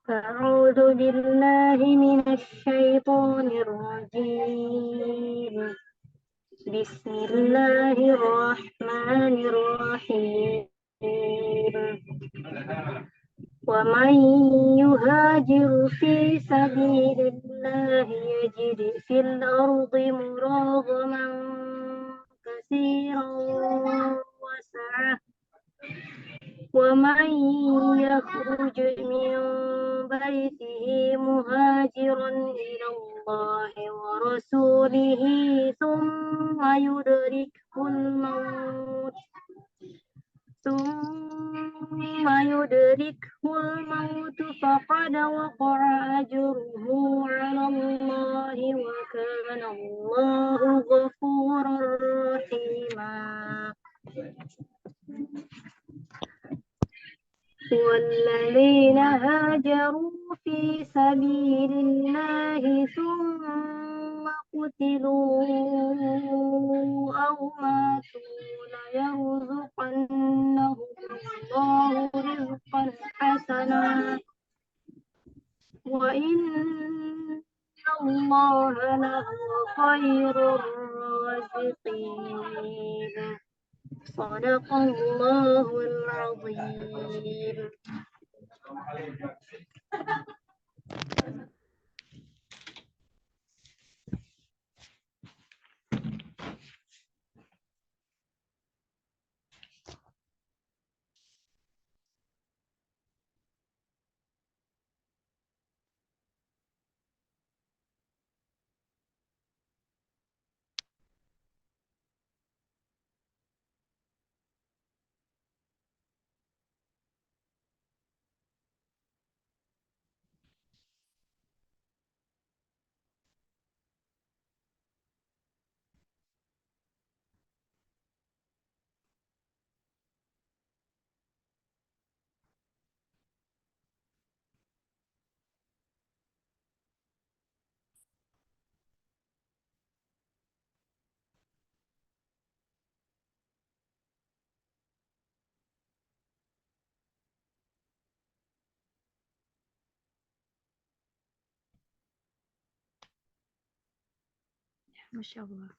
أعوذ بالله من الشيطان الرجيم بسم الله الرحمن الرحيم ومن يهاجر في سبيل الله يجد في الأرض مراغما كثيرا وسعة ومن يخرج من بيته مهاجرا إلى الله ورسوله ثم يدركه الموت فقد وقع أجره على الله وكان الله غفورا رحيما والذين هاجروا في سبيل الله ثم قتلوا أو ماتوا ليرزقنهم الله رزقا حسنا وإن الله لهو خير الرازقين صدق الله العظيم. Masya Allah.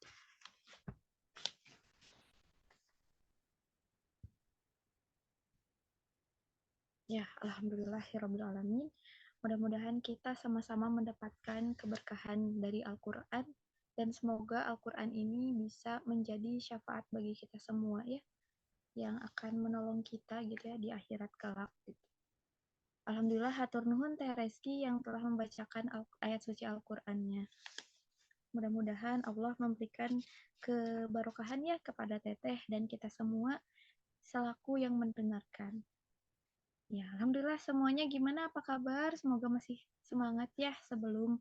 Ya, alhamdulillahirabbil alamin. Mudah-mudahan kita sama-sama mendapatkan keberkahan dari Al-Qur'an dan semoga Al-Qur'an ini bisa menjadi syafaat bagi kita semua ya, yang akan menolong kita gitu ya di akhirat kelak gitu. Alhamdulillah hatur nuhun Teh Reski yang telah membacakan ayat suci Al-Qur'annya. Mudah-mudahan Allah memberikan keberkahan ya kepada Teteh dan kita semua selaku yang mendengarkan. Ya, alhamdulillah semuanya gimana? Apa kabar? Semoga masih semangat ya sebelum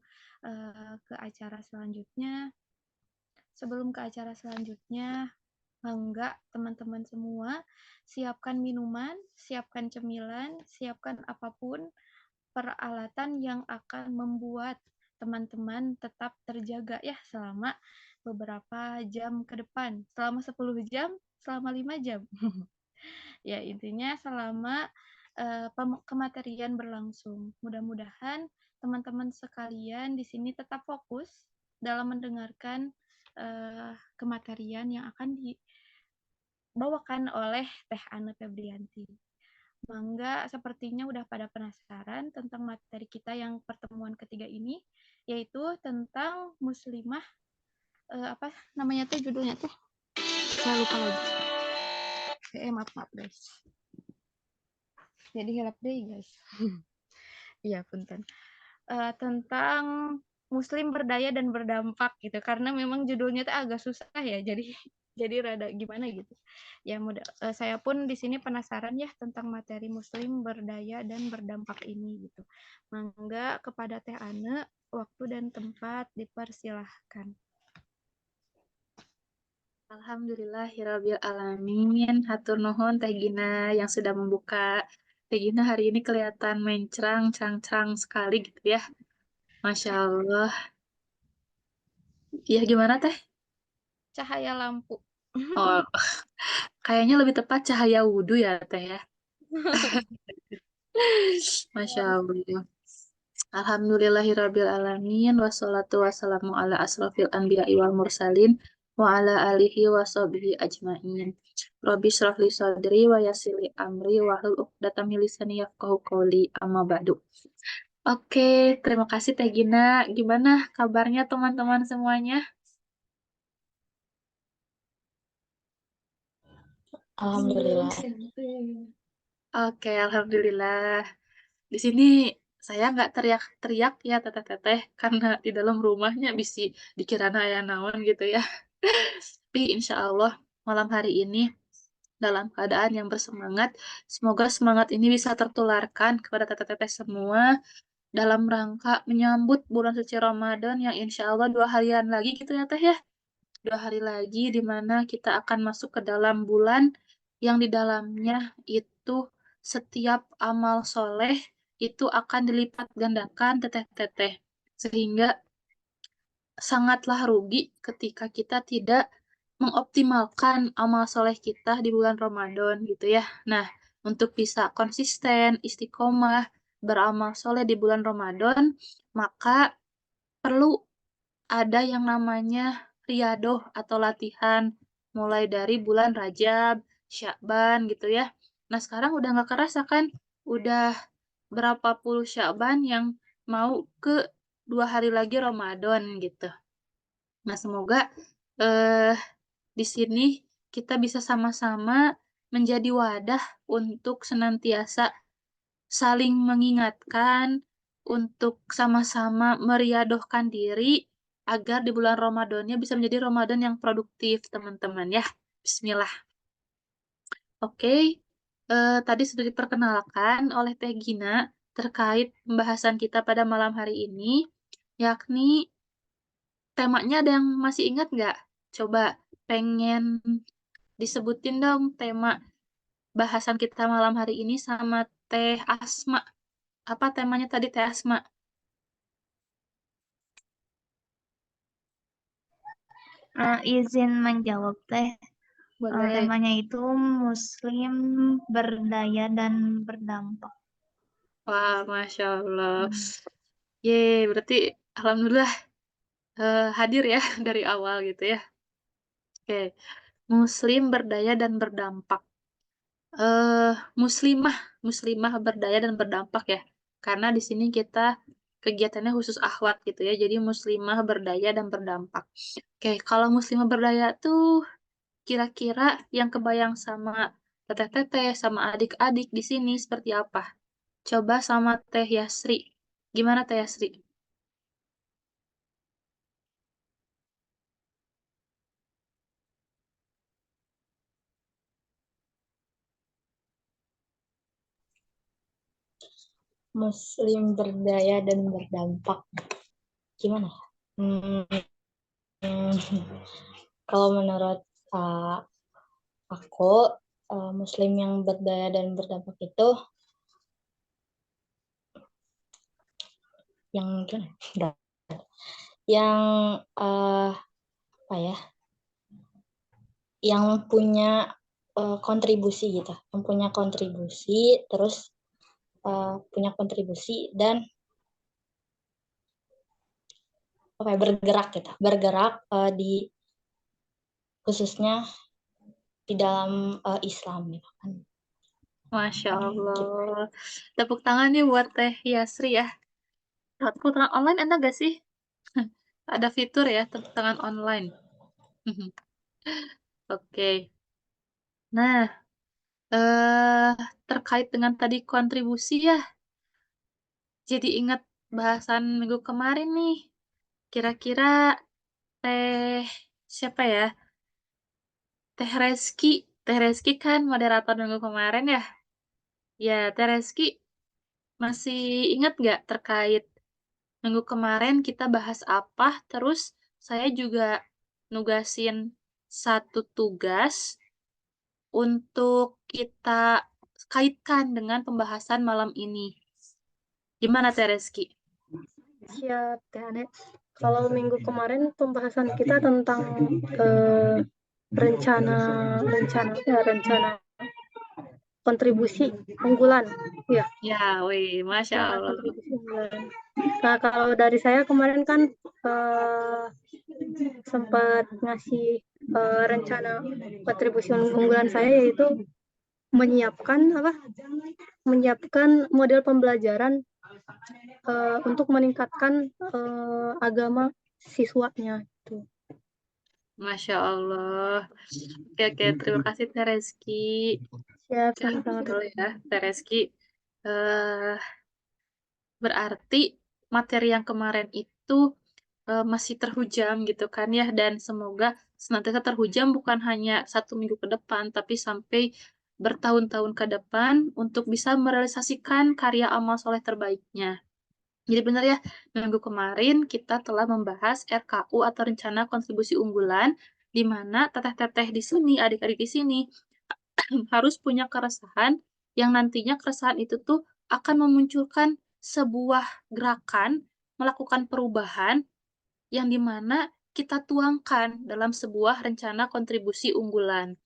ke acara selanjutnya. Sebelum ke acara selanjutnya, enggak teman-teman semua, siapkan minuman, siapkan cemilan, siapkan apapun peralatan yang akan membuat teman-teman tetap terjaga ya selama beberapa jam ke depan. Selama 10 jam, selama 5 jam. Ya, intinya selama kematerian berlangsung. Mudah-mudahan teman-teman sekalian di sini tetap fokus dalam mendengarkan kematerian yang akan dibawakan oleh Teh Ane Febrianti. Mangga sepertinya udah pada penasaran tentang materi kita yang pertemuan ketiga ini, yaitu tentang muslimah, apa namanya tuh judulnya tuh? Saya lupa lagi. Maaf guys. Jadi hilap deh guys. Iya punten. Tentang Muslim berdaya dan berdampak gitu, karena memang judulnya tuh agak susah ya, jadi rada gimana gitu. Ya saya pun di sini penasaran ya tentang materi Muslim berdaya dan berdampak ini gitu. Mangga kepada Teh Ane, waktu dan tempat dipersilahkan. Alhamdulillahirabbil alamin. Hatur nuhun Teh Gina yang sudah membuka. Teh Gina hari ini kelihatan mencrang, cerang-cerang sekali gitu ya. Masya Allah. Iya gimana Teh? Cahaya lampu. Oh, Kayaknya lebih tepat cahaya wudhu ya, Teh ya. Masya Allah. Alhamdulillahirabbil alamin wassalatu wassalamu ala asrofil anbiya'i wal mursalin wa ala alihi wa sahbihi ajmain. Rabbi shrah li sadri wa yassir li amri wa hlul 'uqdatam min lisani yafqahu qawli amma ba'du. Oke, terima kasih Teh Gina. Gimana kabarnya teman-teman semuanya? Alhamdulillah. Oke, alhamdulillah. Di sini saya nggak teriak-teriak ya teteh-teteh karena di dalam rumahnya bisa dikira aya naon gitu ya. Tapi insya Allah malam hari ini dalam keadaan yang bersemangat. Semoga semangat ini bisa tertularkan kepada teteh-teteh semua dalam rangka menyambut bulan suci Ramadan yang insya Allah 2 harian lagi gitu ya teh ya. 2 hari lagi di mana kita akan masuk ke dalam bulan yang di dalamnya itu setiap amal soleh itu akan dilipat gandakan teteh-teteh. Sehingga sangatlah rugi ketika kita tidak mengoptimalkan amal soleh kita di bulan Ramadan gitu ya. Nah, untuk bisa konsisten, istiqomah, beramal soleh di bulan Ramadan, maka perlu ada yang namanya riadoh atau latihan mulai dari bulan Rajab, Sya'ban gitu ya. Nah, sekarang udah nggak kerasa kan? Udah berapa puluh Sya'ban yang mau ke 2 hari lagi Ramadan gitu. Nah, semoga eh, di sini kita bisa sama-sama menjadi wadah untuk senantiasa saling mengingatkan, untuk sama-sama meriadohkan diri agar di bulan Ramadannya bisa menjadi Ramadan yang produktif, teman-teman ya. Bismillah. Oke, tadi sudah diperkenalkan oleh Teh Gina terkait pembahasan kita pada malam hari ini, yakni temanya ada yang masih ingat nggak? Coba pengen disebutin dong tema bahasan kita malam hari ini sama Teh Asma. Apa temanya tadi Teh Asma? Izin menjawab teh. Boleh. Temanya itu Muslim berdaya dan berdampak. Wah, Masya Allah. Ye, berarti Alhamdulillah hadir ya dari awal gitu ya. Oke, Muslim berdaya dan berdampak. eh muslimah, muslimah berdaya dan berdampak ya. Karena di sini kita kegiatannya khusus akhwat gitu ya. Jadi muslimah berdaya dan berdampak. Oke, kalau muslimah berdaya tuh kira-kira yang kebayang sama teteh-teteh sama adik-adik di sini seperti apa? Coba sama Teh Yasri. Gimana Teh Yasri? Muslim berdaya dan berdampak. Gimana? Hmm, kalau menurut aku, Muslim yang berdaya dan berdampak itu yang gimana? Yang apa ya? Yang punya kontribusi gitu, yang punya kontribusi, terus punya kontribusi dan apa ya, bergerak gitu, bergerak di khususnya di dalam Islam gitu kan. Masya Gitu. Allah. Tepuk tangan nih buat Teh Yasri ya. Tepuk tangan online enak gak sih? Ada fitur ya, tepuk tangan online. Oke. Nah, eh terkait dengan tadi kontribusi ya, jadi ingat bahasan minggu kemarin nih. Kira-kira Teh siapa ya? Teh Reski. Teh Reski kan moderator minggu kemarin ya. Ya, Teh Reski masih ingat nggak terkait minggu kemarin kita bahas apa? Terus saya juga nugasin satu tugas untuk kita kaitkan dengan pembahasan malam ini. Gimana Teh Reski? Siap, Teh Ane. Kalau minggu kemarin pembahasan kita tentang rencana rencana kontribusi unggulan. Ya, Ya, wih, Masya Allah. kontribusi unggulan. Nah, kalau dari saya kemarin kan sempat ngasih rencana kontribusi unggulan saya, yaitu menyiapkan model pembelajaran untuk meningkatkan agama siswanya. Masya Allah. Oke, terima kasih Teh Reski. Siap, Ya, sama-sama. betul ya, Teh Reski. Berarti materi yang kemarin itu masih terhujam gitu kan ya, dan semoga senantiasa terhujam bukan hanya 1 minggu ke depan, tapi sampai bertahun-tahun ke depan untuk bisa merealisasikan karya amal soleh terbaiknya. Jadi benar ya, minggu kemarin kita telah membahas RKU atau Rencana Kontribusi Unggulan, di mana teteh-teteh di sini, adik-adik di sini, harus punya keresahan yang nantinya keresahan itu tuh akan memunculkan sebuah gerakan, melakukan perubahan yang dimana kita tuangkan dalam sebuah rencana kontribusi unggulan.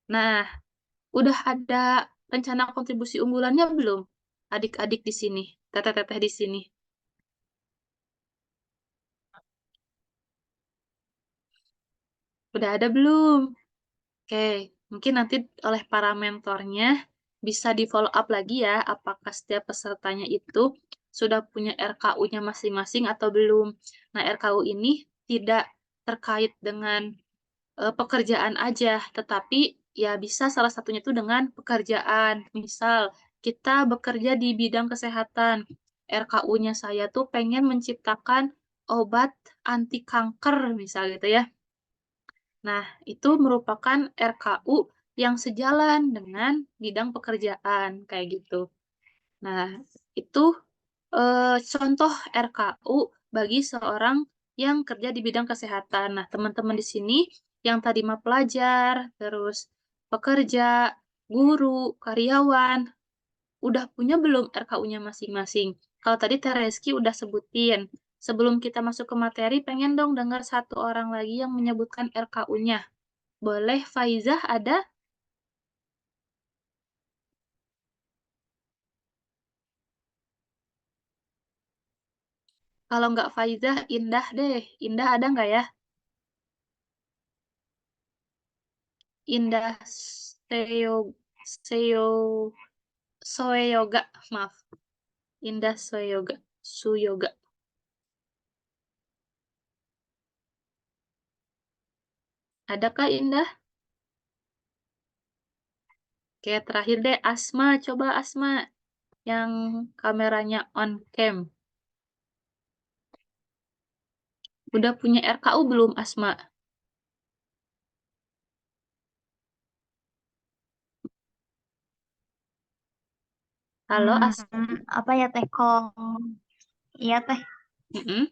Nah, udah ada rencana kontribusi unggulannya belum? Adik-adik di sini, teteh-teteh di sini. Udah ada belum? Oke, mungkin nanti oleh para mentornya bisa di-follow up lagi ya, apakah setiap pesertanya itu sudah punya RKU-nya masing-masing atau belum. Nah, RKU ini tidak terkait dengan pekerjaan aja, tetapi ya bisa salah satunya itu dengan pekerjaan. Misal, kita bekerja di bidang kesehatan. RKU-nya saya tuh pengen menciptakan obat anti kanker, misal gitu ya. Nah, itu merupakan RKU yang sejalan dengan bidang pekerjaan, kayak gitu. Nah, itu contoh RKU bagi seorang yang kerja di bidang kesehatan. Nah, teman-teman di sini yang tadi mah pelajar, terus pekerja, guru, karyawan, udah punya belum RKU-nya masing-masing? Kalau tadi Tereski udah sebutin. Sebelum kita masuk ke materi, pengen dong dengar satu orang lagi yang menyebutkan RKU-nya. Boleh, Faizah ada? Kalau nggak Faizah, Indah deh. Indah ada nggak ya? Indah Seo, Seo, Soe Yoga, maaf. Indah Soe Yoga, Su Yoga. Adakah Indah? Oke, terakhir deh Asma. Coba Asma yang kameranya on cam. Udah punya RKU belum Asma? Halo Asma. Apa ya Teh? Kalau iya Teh. Mm-mm.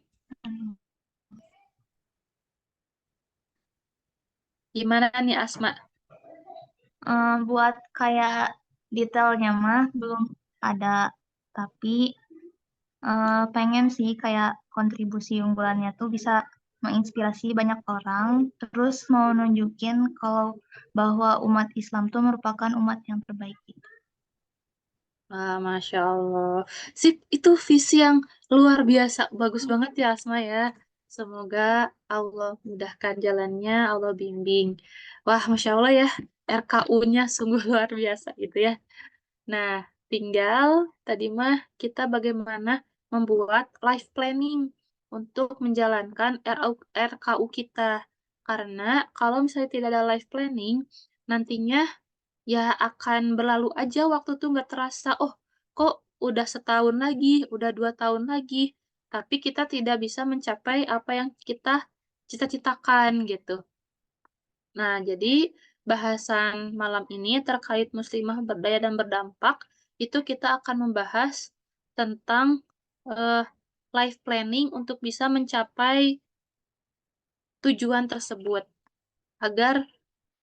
Gimana nih Asma? Buat kayak detailnya mah belum ada, tapi pengen sih kayak kontribusi unggulannya tuh bisa menginspirasi banyak orang, terus mau nunjukin kalau bahwa umat Islam tuh merupakan umat yang terbaik gitu. Masya Allah. Sip, itu visi yang luar biasa. Bagus banget ya Asma ya. Semoga Allah mudahkan jalannya, Allah bimbing. Wah, Masya Allah ya. RKU-nya sungguh luar biasa gitu ya. Nah, tinggal tadi mah kita bagaimana membuat life planning untuk menjalankan RKU kita. Karena kalau misalnya tidak ada life planning, nantinya ya akan berlalu aja waktu tuh nggak terasa. Oh, kok udah setahun lagi, udah 2 tahun lagi, tapi kita tidak bisa mencapai apa yang kita cita-citakan gitu. Nah, jadi bahasan malam ini terkait muslimah berdaya dan berdampak, itu kita akan membahas tentang eh, life planning untuk bisa mencapai tujuan tersebut, agar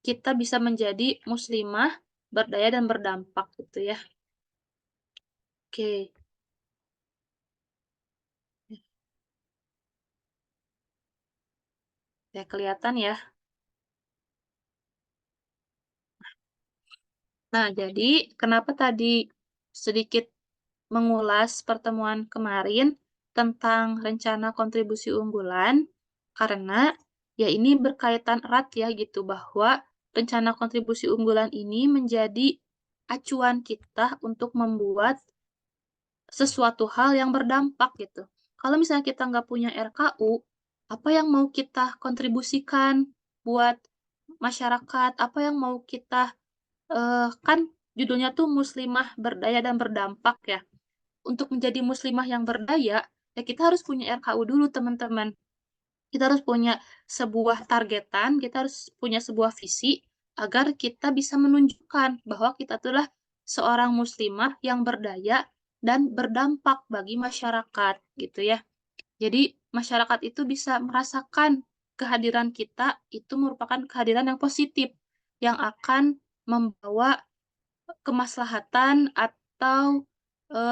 kita bisa menjadi muslimah berdaya dan berdampak gitu ya. Oke, ya kelihatan ya. Nah, jadi kenapa tadi sedikit mengulas pertemuan kemarin tentang rencana kontribusi unggulan? Karena ya ini berkaitan erat ya gitu bahwa rencana kontribusi unggulan ini menjadi acuan kita untuk membuat sesuatu hal yang berdampak gitu. Kalau misalnya kita nggak punya RKU, apa yang mau kita kontribusikan buat masyarakat? Apa yang mau kita kan judulnya tuh muslimah berdaya dan berdampak ya. Untuk menjadi muslimah yang berdaya, ya kita harus punya RKU dulu teman-teman. Kita harus punya sebuah targetan, kita harus punya sebuah visi agar kita bisa menunjukkan bahwa kita itulah seorang muslimah yang berdaya dan berdampak bagi masyarakat gitu ya. Jadi masyarakat itu bisa merasakan kehadiran kita itu merupakan kehadiran yang positif yang akan membawa kemaslahatan atau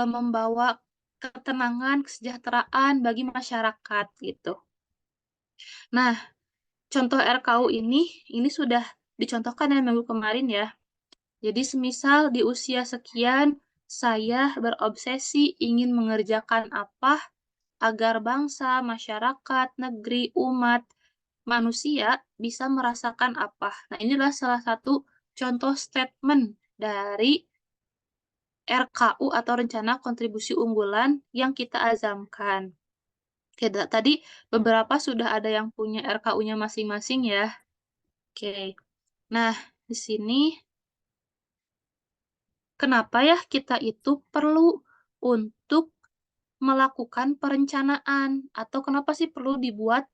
membawa ketenangan, kesejahteraan bagi masyarakat gitu. Nah, contoh RKU ini sudah dicontohkan ya minggu kemarin ya. Jadi semisal di usia sekian saya berobsesi ingin mengerjakan apa agar bangsa, masyarakat, negeri, umat, manusia bisa merasakan apa. Nah, inilah salah satu contoh statement dari RKU atau rencana kontribusi unggulan yang kita azamkan. Oke, tadi beberapa sudah ada yang punya RKU-nya masing-masing ya. Oke. Nah, di sini kenapa ya kita itu perlu untuk melakukan perencanaan atau kenapa sih perlu dibuat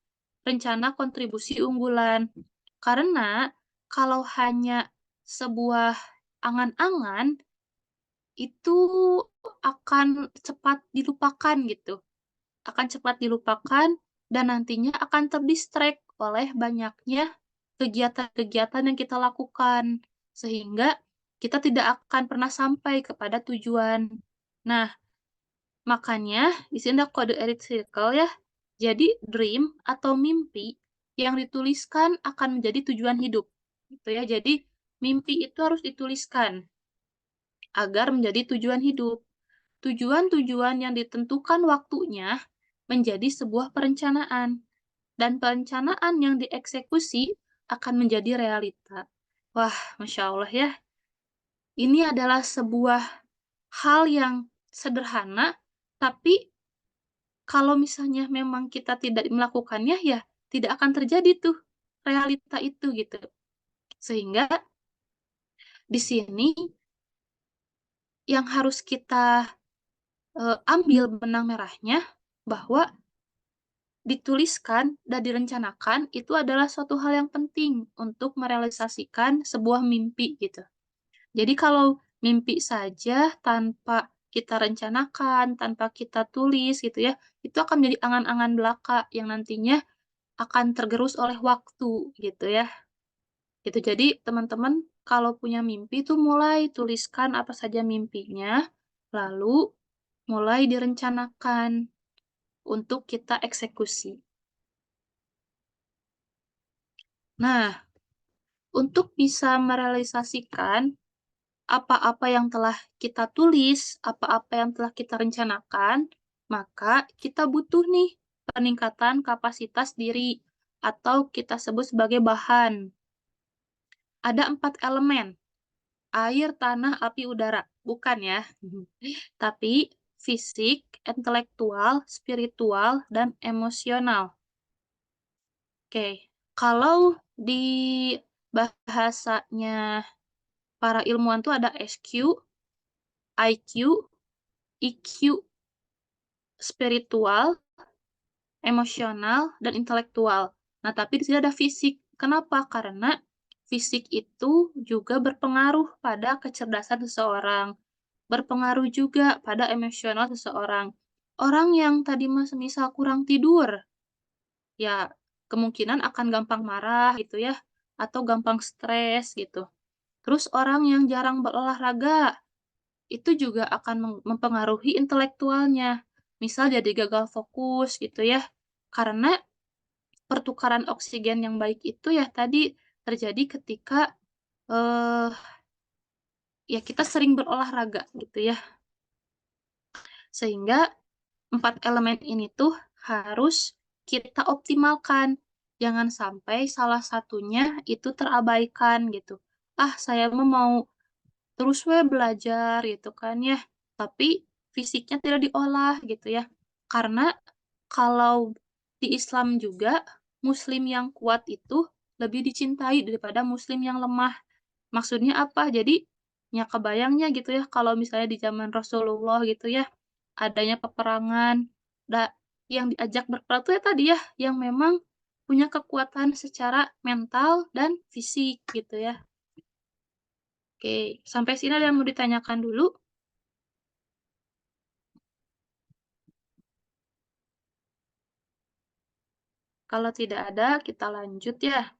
rencana kontribusi unggulan? Karena kalau hanya sebuah angan-angan itu akan cepat dilupakan gitu. Akan cepat dilupakan dan nantinya akan terdistract oleh banyaknya kegiatan-kegiatan yang kita lakukan. Sehingga kita tidak akan pernah sampai kepada tujuan. Nah, makanya di sini ada kode Erit Circle ya. Jadi dream atau mimpi yang dituliskan akan menjadi tujuan hidup. Gitu ya. Jadi mimpi itu harus dituliskan agar menjadi tujuan hidup. Tujuan-tujuan yang ditentukan waktunya menjadi sebuah perencanaan, dan perencanaan yang dieksekusi akan menjadi realita. Wah, Masya Allah ya. Ini adalah sebuah hal yang sederhana, tapi kalau misalnya memang kita tidak melakukannya, ya tidak akan terjadi tuh realita itu gitu. Sehingga di sini yang harus kita ambil benang merahnya bahwa dituliskan dan direncanakan itu adalah suatu hal yang penting untuk merealisasikan sebuah mimpi gitu. Jadi kalau mimpi saja tanpa kita rencanakan, tanpa kita tulis gitu ya, itu akan menjadi angan-angan belaka yang nantinya akan tergerus oleh waktu gitu ya. Gitu. Jadi teman-teman kalau punya mimpi itu mulai tuliskan apa saja mimpinya, lalu mulai direncanakan untuk kita eksekusi. Nah, untuk bisa merealisasikan apa-apa yang telah kita tulis, apa-apa yang telah kita rencanakan, maka kita butuh nih peningkatan kapasitas diri atau kita sebut sebagai bahan. Ada 4 elemen, air, tanah, api, udara. Bukan ya, tapi fisik, intelektual, spiritual, dan emosional. Oke, kalau di bahasanya para ilmuwan tuh ada SQ, IQ, EQ, spiritual, emosional, dan intelektual. Nah, tapi di sini ada fisik. Kenapa? Karena fisik itu juga berpengaruh pada kecerdasan seseorang, berpengaruh juga pada emosional seseorang. Orang yang tadi misal kurang tidur, ya kemungkinan akan gampang marah gitu ya, atau gampang stres gitu. Terus orang yang jarang berolahraga, itu juga akan mempengaruhi intelektualnya. Misal jadi gagal fokus gitu ya. Karena pertukaran oksigen yang baik itu ya tadi terjadi ketika eh, ya kita sering berolahraga gitu ya. Sehingga 4 elemen ini tuh harus kita optimalkan. Jangan sampai salah satunya itu terabaikan gitu. Saya mau terus belajar gitu kan ya. Tapi fisiknya tidak diolah gitu ya. Karena kalau di Islam juga, Muslim yang kuat itu lebih dicintai daripada Muslim yang lemah. Maksudnya apa? Jadi, ya kebayangnya gitu ya, kalau misalnya di zaman Rasulullah gitu ya, adanya peperangan, yang diajak berperang itu ya tadi ya, yang memang punya kekuatan secara mental dan fisik gitu ya. Oke, sampai sini ada yang mau ditanyakan dulu? Kalau tidak ada, kita lanjut ya.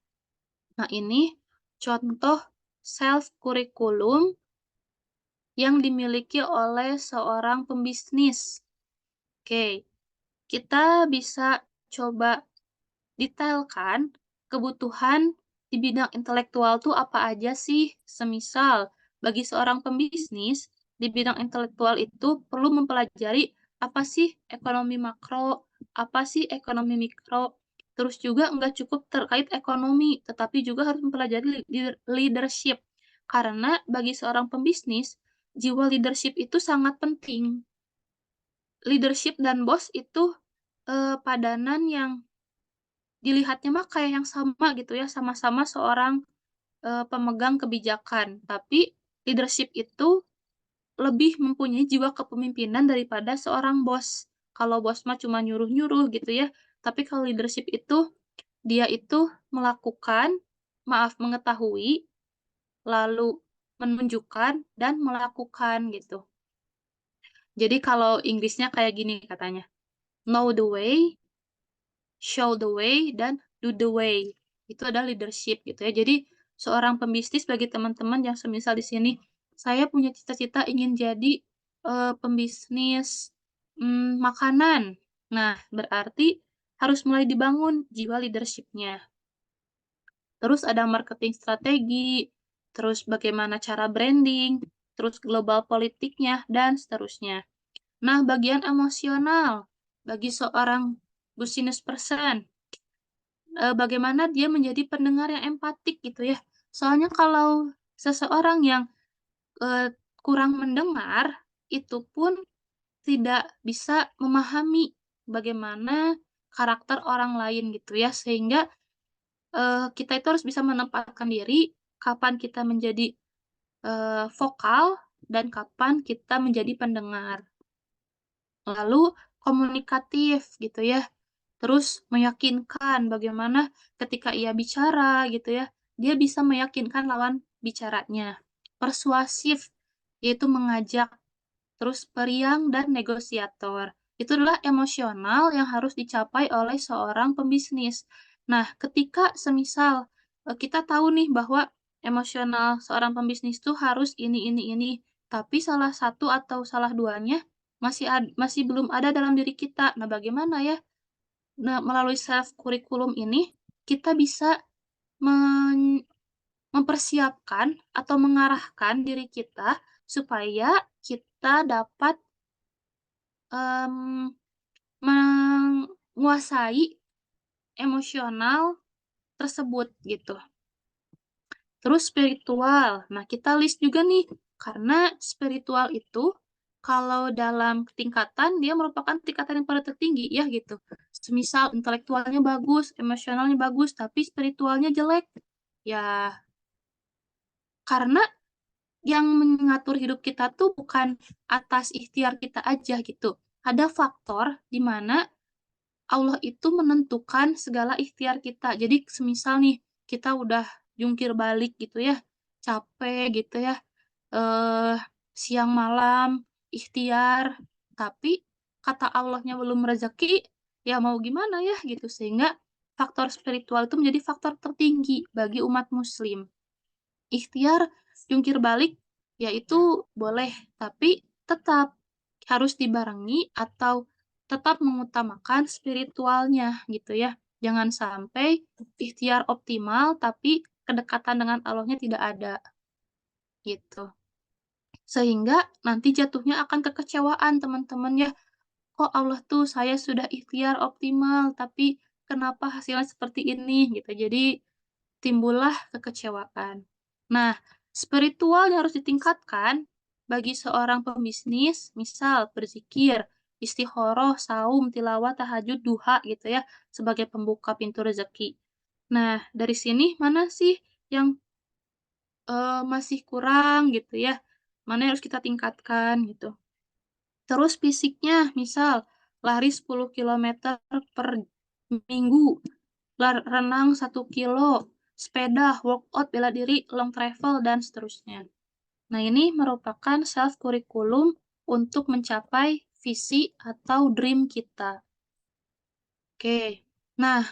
Nah, ini contoh self-curriculum yang dimiliki oleh seorang pembisnis. Oke, kita bisa coba detailkan kebutuhan di bidang intelektual tuh apa aja sih? Semisal, bagi seorang pembisnis, di bidang intelektual itu perlu mempelajari apa sih ekonomi makro, apa sih ekonomi mikro, terus juga nggak cukup terkait ekonomi, tetapi juga harus mempelajari leadership. Karena bagi seorang pembisnis, jiwa leadership itu sangat penting. Leadership dan bos itu padanan yang dilihatnya mah kayak yang sama gitu ya, sama-sama seorang pemegang kebijakan. Tapi leadership itu lebih mempunyai jiwa kepemimpinan daripada seorang bos. Kalau bos mah cuma nyuruh-nyuruh gitu ya. Tapi kalau leadership itu dia itu mengetahui, lalu menunjukkan dan melakukan gitu. Jadi kalau Inggrisnya kayak gini katanya. Know the way, show the way, dan do the way. Itu adalah leadership gitu ya. Jadi seorang pembisnis bagi teman-teman yang semisal di sini, saya punya cita-cita ingin jadi pembisnis makanan. Nah, berarti harus mulai dibangun jiwa leadership-nya. Terus ada marketing strategi, terus bagaimana cara branding, terus global politiknya, dan seterusnya. Nah, bagian emosional bagi seorang business person, bagaimana dia menjadi pendengar yang empatik gitu ya. Soalnya kalau seseorang yang kurang mendengar, itu pun tidak bisa memahami bagaimana karakter orang lain gitu ya. Sehingga kita itu harus bisa menempatkan diri kapan kita menjadi vokal dan kapan kita menjadi pendengar. Lalu komunikatif gitu ya. Terus meyakinkan bagaimana ketika ia bicara gitu ya, dia bisa meyakinkan lawan bicaranya. Persuasif, yaitu mengajak. Terus periang dan negosiator. Itu adalah emosional yang harus dicapai oleh seorang pembisnis. Nah, ketika semisal kita tahu nih bahwa emosional seorang pembisnis itu harus ini, tapi salah satu atau salah duanya masih belum ada dalam diri kita. Nah, bagaimana ya? Nah, melalui self curriculum ini kita bisa mempersiapkan atau mengarahkan diri kita supaya kita dapat menguasai emosional tersebut gitu. Terus spiritual. Nah, kita list juga nih karena spiritual itu kalau dalam tingkatan dia merupakan tingkatan yang paling tertinggi ya gitu. Semisal intelektualnya bagus, emosionalnya bagus, tapi spiritualnya jelek. Ya, karena yang mengatur hidup kita tuh bukan atas ikhtiar kita aja gitu. Ada faktor di mana Allah itu menentukan segala ikhtiar kita. Jadi semisal nih, kita udah jungkir balik gitu ya, capek gitu ya, siang malam, ikhtiar, tapi kata Allahnya belum rezeki, ya mau gimana ya gitu. Sehingga faktor spiritual itu menjadi faktor tertinggi bagi umat muslim. Ikhtiar jungkir balik, yaitu boleh, tapi tetap harus dibarengi atau tetap mengutamakan spiritualnya gitu ya. Jangan sampai ikhtiar optimal tapi kedekatan dengan Allahnya tidak ada gitu. Sehingga nanti jatuhnya akan kekecewaan teman-teman ya. Kok Allah tuh saya sudah ikhtiar optimal, tapi kenapa hasilnya seperti ini gitu. Jadi timbullah kekecewaan. Nah, spiritual yang harus ditingkatkan bagi seorang pembisnis, misal berzikir, istikharah, saum, tilawah, tahajud, duha gitu ya, sebagai pembuka pintu rezeki. Nah, dari sini mana sih yang masih kurang gitu ya? Mana yang harus kita tingkatkan gitu. Terus fisiknya, misal lari 10 km per minggu, renang 1 kilo, sepeda, workout, bela diri, long travel, dan seterusnya. Nah, ini merupakan self curriculum untuk mencapai visi atau dream kita. Oke. Nah,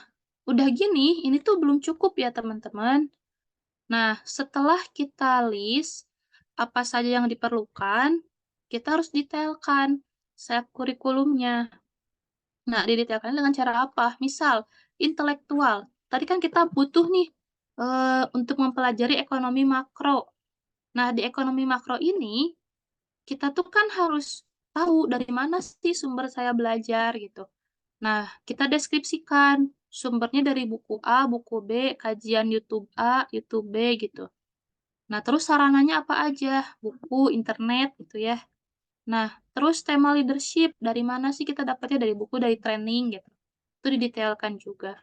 udah gini, ini tuh belum cukup ya, teman-teman. Nah, setelah kita list apa saja yang diperlukan, kita harus detailkan self kurikulumnya. Nah, didetailkan dengan cara apa? Misal, intelektual. Tadi kan kita butuh nih untuk mempelajari ekonomi makro. Nah, di ekonomi makro ini, kita tuh kan harus tahu dari mana sih sumber saya belajar gitu. Nah, kita deskripsikan sumbernya dari buku A, buku B, kajian YouTube A, YouTube B gitu. Nah, terus sarananya apa aja? Buku, internet gitu ya. Nah, terus tema leadership, dari mana sih kita dapatnya? Dari buku, dari training gitu. Itu didetailkan juga.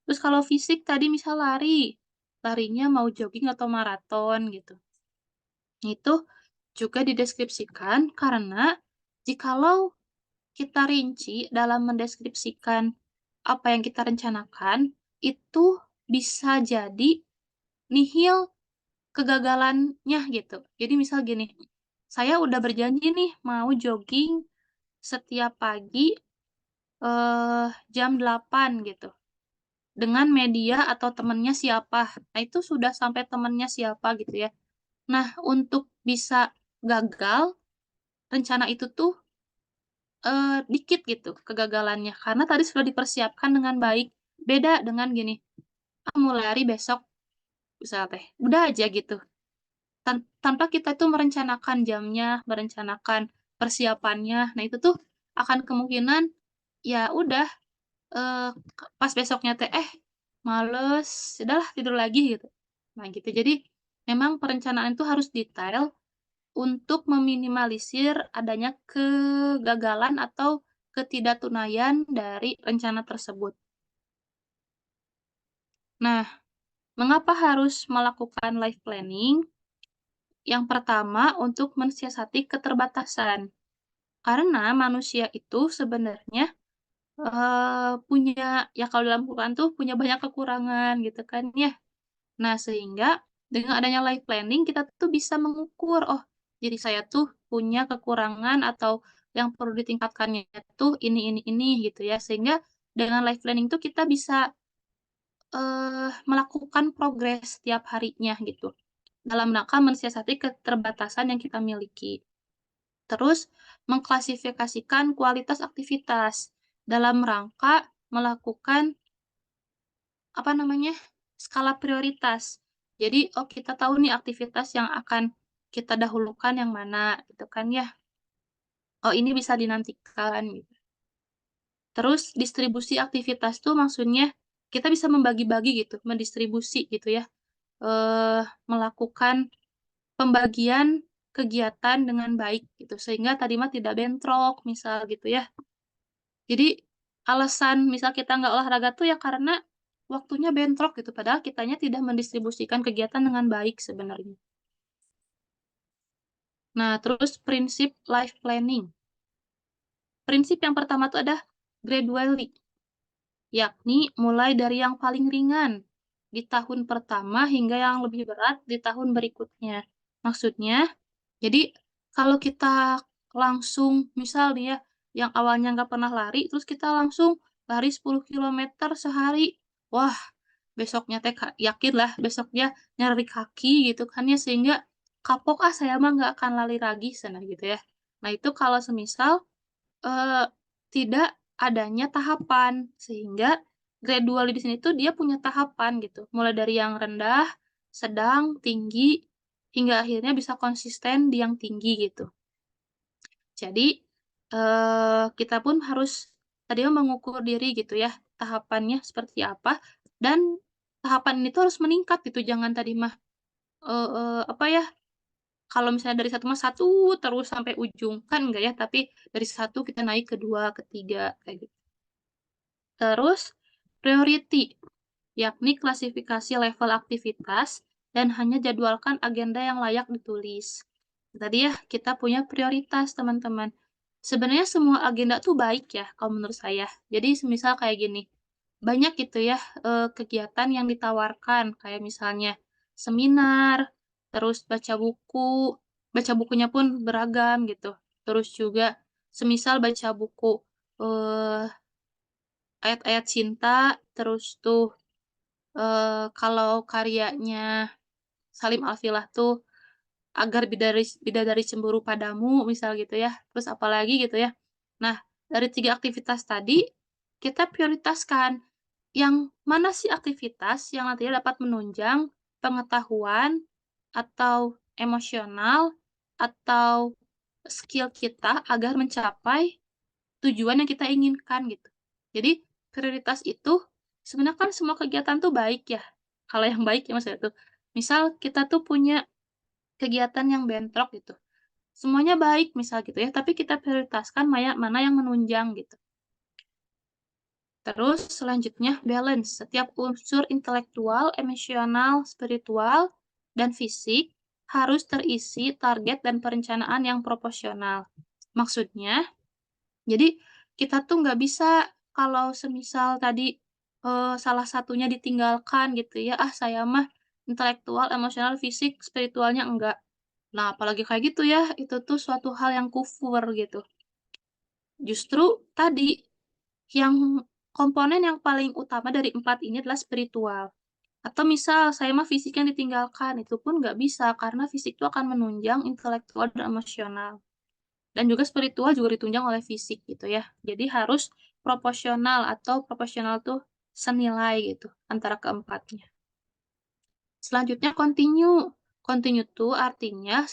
Terus kalau fisik tadi misal lari, larinya mau jogging atau maraton gitu. Itu juga dideskripsikan karena jikalau kita rinci dalam mendeskripsikan apa yang kita rencanakan, itu bisa jadi nihil kegagalannya gitu. Jadi misal gini, saya udah berjanji nih mau jogging setiap pagi jam 8 gitu. Dengan media atau temennya siapa. Nah, itu sudah sampai temennya siapa gitu ya. Nah, untuk bisa gagal, rencana itu tuh dikit gitu kegagalannya. Karena tadi sudah dipersiapkan dengan baik. Beda dengan gini, mulai lari besok, misalnya teh, udah aja gitu. Tanpa kita tuh merencanakan jamnya, merencanakan persiapannya. Nah, itu tuh akan kemungkinan ya udah pas besoknya teh males, sudahlah tidur lagi gitu. Nah, gitu. Jadi memang perencanaan itu harus detail untuk meminimalisir adanya kegagalan atau ketidaktunaian dari rencana tersebut. Nah, mengapa harus melakukan life planning? Yang pertama, untuk mensiasati keterbatasan. Karena manusia itu sebenarnya punya, ya kalau dalam Quran tuh punya banyak kekurangan gitu kan ya. Nah, sehingga dengan adanya life planning kita tuh bisa mengukur, oh, diri saya tuh punya kekurangan atau yang perlu ditingkatkannya tuh ini gitu ya. Sehingga dengan life planning tuh kita bisa melakukan progres setiap harinya gitu. Dalam rangka mensiasati keterbatasan yang kita miliki. Terus mengklasifikasikan kualitas aktivitas dalam rangka melakukan apa namanya, skala prioritas. Jadi, oh kita tahu nih aktivitas yang akan kita dahulukan yang mana gitu kan ya. Oh ini bisa dinantikan gitu. Terus distribusi aktivitas tuh maksudnya kita bisa membagi-bagi gitu, mendistribusi gitu ya. Melakukan pembagian kegiatan dengan baik gitu sehingga tadi mah tidak bentrok misal gitu ya. Jadi alasan misal kita nggak olahraga tuh ya karena waktunya bentrok gitu, padahal kitanya tidak mendistribusikan kegiatan dengan baik sebenarnya. Nah, terus prinsip life planning. Prinsip yang pertama tuh ada gradually, yakni mulai dari yang paling ringan di tahun pertama hingga yang lebih berat di tahun berikutnya. Maksudnya, jadi kalau kita langsung misal nih ya, yang awalnya nggak pernah lari, terus kita langsung lari 10 km sehari. Wah, besoknya teh yakin lah besoknya nyeri kaki gitu kan ya, sehingga kapok, "Ah, saya mah nggak akan lari lagi," sana gitu ya. Nah, itu kalau semisal, eee, tidak adanya tahapan, sehingga gradual di sini tuh dia punya tahapan gitu, mulai dari yang rendah, sedang, tinggi, hingga akhirnya bisa konsisten di yang tinggi gitu. Jadi, kita pun harus tadi mengukur diri gitu ya, tahapannya seperti apa, dan tahapan ini tuh harus meningkat gitu, jangan tadi mah, apa ya, kalau misalnya dari satu mah satu terus sampai ujung, kan enggak ya, tapi dari satu kita naik ke 2, ke 3, kayak gitu. Terus priority, yakni klasifikasi level aktivitas dan hanya jadwalkan agenda yang layak ditulis. Tadi ya, kita punya prioritas, teman-teman. Sebenarnya semua agenda tuh baik ya, kalau menurut saya. Jadi semisal kayak gini, banyak gitu ya kegiatan yang ditawarkan, kayak misalnya seminar, terus baca buku, baca bukunya pun beragam gitu. Terus juga semisal baca buku eh, ayat-ayat cinta, terus tuh kalau karyanya Salim Al-Filah tuh Agar Bidadari Cemburu Padamu, misal gitu ya, terus apalagi gitu ya. Nah, dari 3 aktivitas tadi, kita prioritaskan, yang mana sih aktivitas yang nantinya dapat menunjang pengetahuan, atau emosional, atau skill kita agar mencapai tujuan yang kita inginkan gitu. Jadi prioritas itu sebenarnya kan semua kegiatan tuh baik ya, kalau yang baik ya maksudnya tuh. Misal kita tuh punya kegiatan yang bentrok gitu, semuanya baik misal gitu ya, tapi kita prioritaskan mana yang menunjang gitu. Terus selanjutnya balance, setiap unsur intelektual, emosional, spiritual, dan fisik harus terisi target dan perencanaan yang proporsional. Maksudnya, jadi kita tuh nggak bisa kalau semisal tadi salah satunya ditinggalkan gitu ya, ah saya mah intelektual, emosional, fisik, spiritualnya enggak. Nah, apalagi kayak gitu ya, itu tuh suatu hal yang kufur gitu. Justru tadi, yang komponen yang paling utama dari 4 ini adalah spiritual. Atau misal saya mah fisik yang ditinggalkan, itu pun nggak bisa karena fisik itu akan menunjang intelektual dan emosional. Dan juga spiritual juga ditunjang oleh fisik gitu ya. Jadi harus proporsional atau proporsional tuh senilai gitu antara keempatnya. Selanjutnya continue. Continue tuh artinya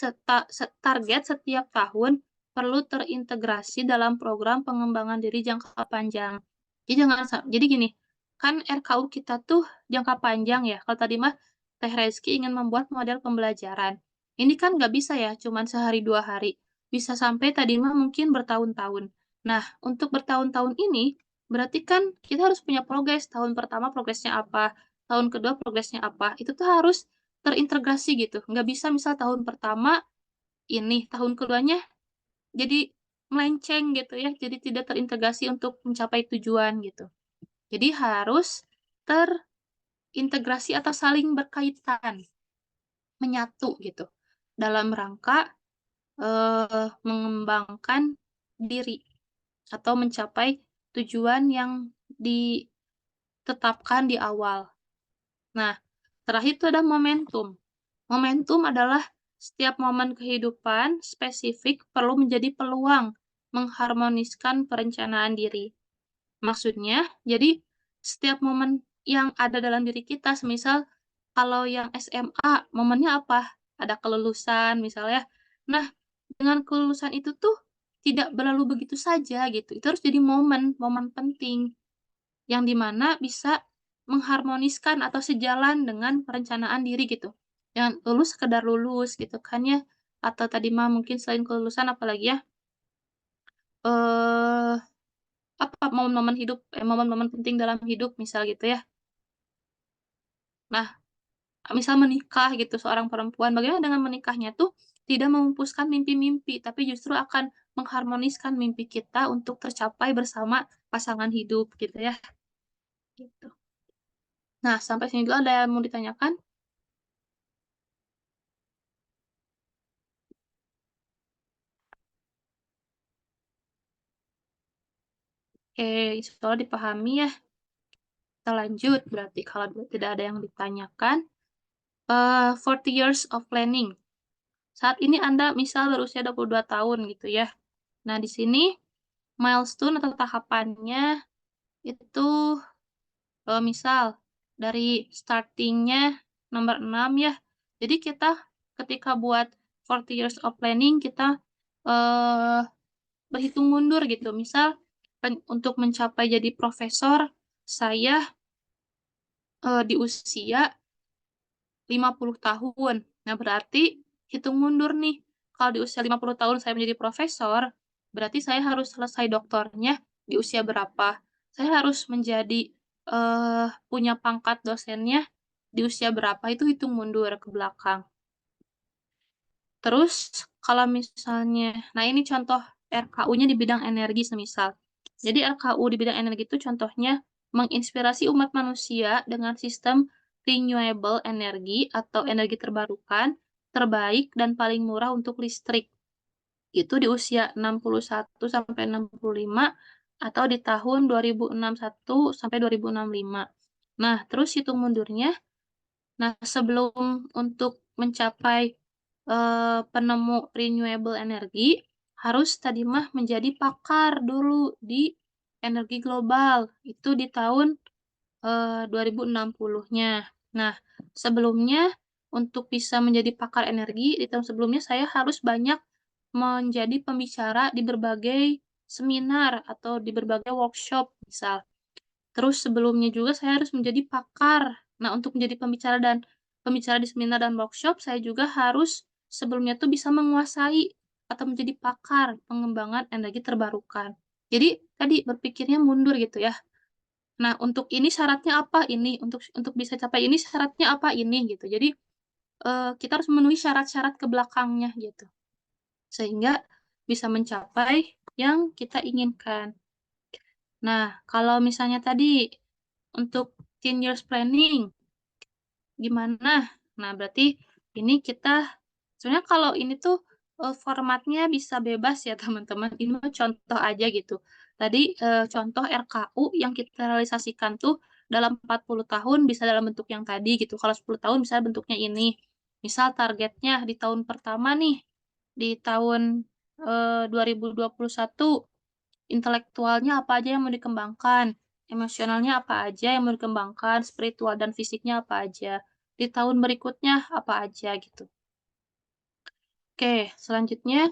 target setiap tahun perlu terintegrasi dalam program pengembangan diri jangka panjang. Jadi gini, kan RKU kita tuh jangka panjang ya. Kalau tadi mah Teh Rezky ingin membuat model pembelajaran. Ini kan nggak bisa ya, cuman sehari 2 hari. Bisa sampai tadi mah mungkin bertahun-tahun. Nah, untuk bertahun-tahun ini, berarti kan kita harus punya progres. Tahun pertama progresnya apa, tahun kedua progresnya apa, itu tuh harus terintegrasi gitu. Nggak bisa misal tahun pertama ini, tahun keduanya jadi melenceng gitu ya, jadi tidak terintegrasi untuk mencapai tujuan gitu. Jadi harus terintegrasi atau saling berkaitan, menyatu gitu, dalam rangka mengembangkan diri atau mencapai tujuan yang ditetapkan di awal. Nah, terakhir itu ada momentum. Momentum adalah setiap momen kehidupan spesifik perlu menjadi peluang mengharmoniskan perencanaan diri. Maksudnya, jadi setiap momen yang ada dalam diri kita, semisal kalau yang SMA, momennya apa? Ada kelulusan misalnya. Nah, dengan kelulusan itu tuh tidak berlalu begitu saja gitu. Itu harus jadi momen, momen penting yang dimana bisa mengharmoniskan atau sejalan dengan perencanaan diri gitu. Yang lulus sekedar lulus gitu kan ya. Atau tadi mah mungkin selain kelulusan apalagi ya, eh apa momen-momen hidup, momen-momen penting dalam hidup misal gitu ya. Nah, misal menikah gitu seorang perempuan, bagaimana dengan menikahnya tuh tidak memupuskan mimpi-mimpi, tapi justru akan mengharmoniskan mimpi kita untuk tercapai bersama pasangan hidup gitu ya. Gitu. Nah, sampai sini dulu ada yang mau ditanyakan? Oke, insya Allah dipahami ya. Kita lanjut, berarti kalau tidak ada yang ditanyakan. 40 years of planning. Saat ini Anda misal berusia 22 tahun gitu ya. Nah, di sini milestone atau tahapannya itu misal dari startingnya nomor 6 ya. Jadi kita ketika buat 40 years of planning kita berhitung mundur gitu. Misal untuk mencapai jadi profesor, saya di usia 50 tahun. Nah, berarti hitung mundur nih. Kalau di usia 50 tahun saya menjadi profesor, berarti saya harus selesai doktornya di usia berapa? Saya harus menjadi punya pangkat dosennya di usia berapa? Itu hitung mundur ke belakang. Terus kalau misalnya, nah ini contoh RKU-nya di bidang energi semisal. Jadi RKU di bidang energi itu contohnya menginspirasi umat manusia dengan sistem renewable energy atau energi terbarukan, terbaik dan paling murah untuk listrik. Itu di usia 61 sampai 65 atau di tahun 2061 sampai 2065. Nah, terus hitung mundurnya. Nah, sebelum untuk mencapai penemu renewable energy, harus tadi mah menjadi pakar dulu di energi global. Itu di tahun 2060-nya. Nah, sebelumnya untuk bisa menjadi pakar energi, di tahun sebelumnya saya harus banyak menjadi pembicara di berbagai seminar atau di berbagai workshop, misal. Terus sebelumnya juga saya harus menjadi pakar. Nah, untuk menjadi pembicara di seminar dan workshop, saya juga harus sebelumnya tuh bisa menguasai atau menjadi pakar pengembangan energi terbarukan. Jadi tadi berpikirnya mundur gitu ya. Nah, untuk ini syaratnya apa ini? Untuk bisa capai ini syaratnya apa ini gitu. Jadi kita harus memenuhi syarat-syarat ke belakangnya gitu. Sehingga bisa mencapai yang kita inginkan. Nah, kalau misalnya tadi untuk 10 years planning, gimana? Nah, berarti ini kita, sebenarnya kalau ini tuh formatnya bisa bebas ya teman-teman. Ini mah contoh aja gitu. Tadi contoh RKU yang kita realisasikan tuh dalam 40 tahun bisa dalam bentuk yang tadi gitu. Kalau 10 tahun bisa bentuknya ini. Misal targetnya di tahun pertama nih, di tahun 2021, intelektualnya apa aja yang mau dikembangkan, emosionalnya apa aja yang mau dikembangkan, spiritual dan fisiknya apa aja. Di tahun berikutnya apa aja gitu. Oke, selanjutnya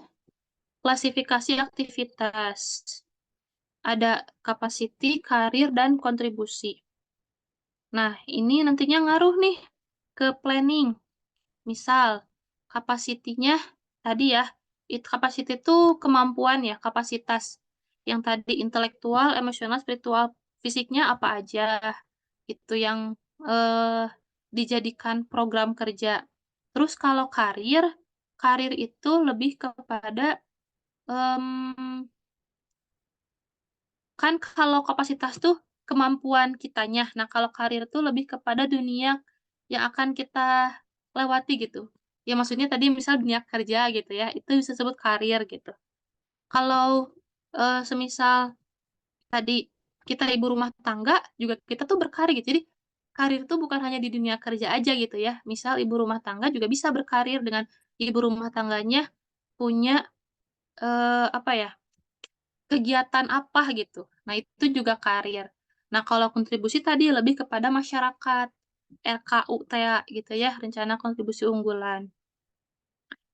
klasifikasi aktivitas. Ada capacity, karir, dan kontribusi. Nah, ini nantinya ngaruh nih ke planning. Misal, kapasitinya tadi ya, capacity itu kemampuan ya, kapasitas. Yang tadi intelektual, emosional, spiritual, fisiknya apa aja. Itu yang dijadikan program kerja. Terus kalau karir itu lebih kepada kan kalau kapasitas tuh kemampuan kitanya. Nah, kalau karir tuh lebih kepada dunia yang akan kita lewati gitu. Ya maksudnya tadi misal dunia kerja gitu ya, itu bisa disebut karir gitu. Kalau semisal tadi kita ibu rumah tangga, juga kita tuh berkarir gitu. Jadi karir tuh bukan hanya di dunia kerja aja gitu ya. Misal ibu rumah tangga juga bisa berkarir dengan ibu rumah tangganya punya apa ya, kegiatan apa gitu. Nah, itu juga karir. Nah, kalau kontribusi tadi lebih kepada masyarakat, RKU TA gitu ya, rencana kontribusi unggulan.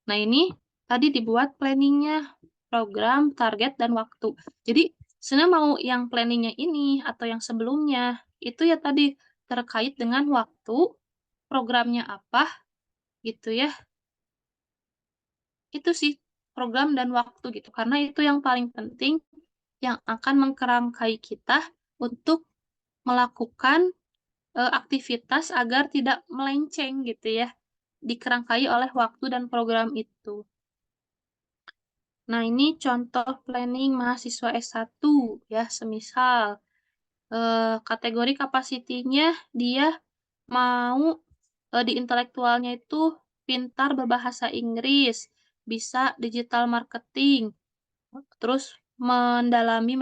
Nah, ini tadi dibuat planningnya, program, target, dan waktu. Jadi, sebenarnya mau yang planningnya ini atau yang sebelumnya, itu ya tadi terkait dengan waktu, programnya apa, gitu ya. Itu sih program dan waktu gitu, karena itu yang paling penting yang akan mengkerangkai kita untuk melakukan aktivitas agar tidak melenceng gitu ya, dikerangkai oleh waktu dan program itu. Nah, ini contoh planning mahasiswa S1 ya, semisal kategori kapasitinya dia mau di intelektualnya itu pintar berbahasa Inggris, bisa digital marketing, terus mendalami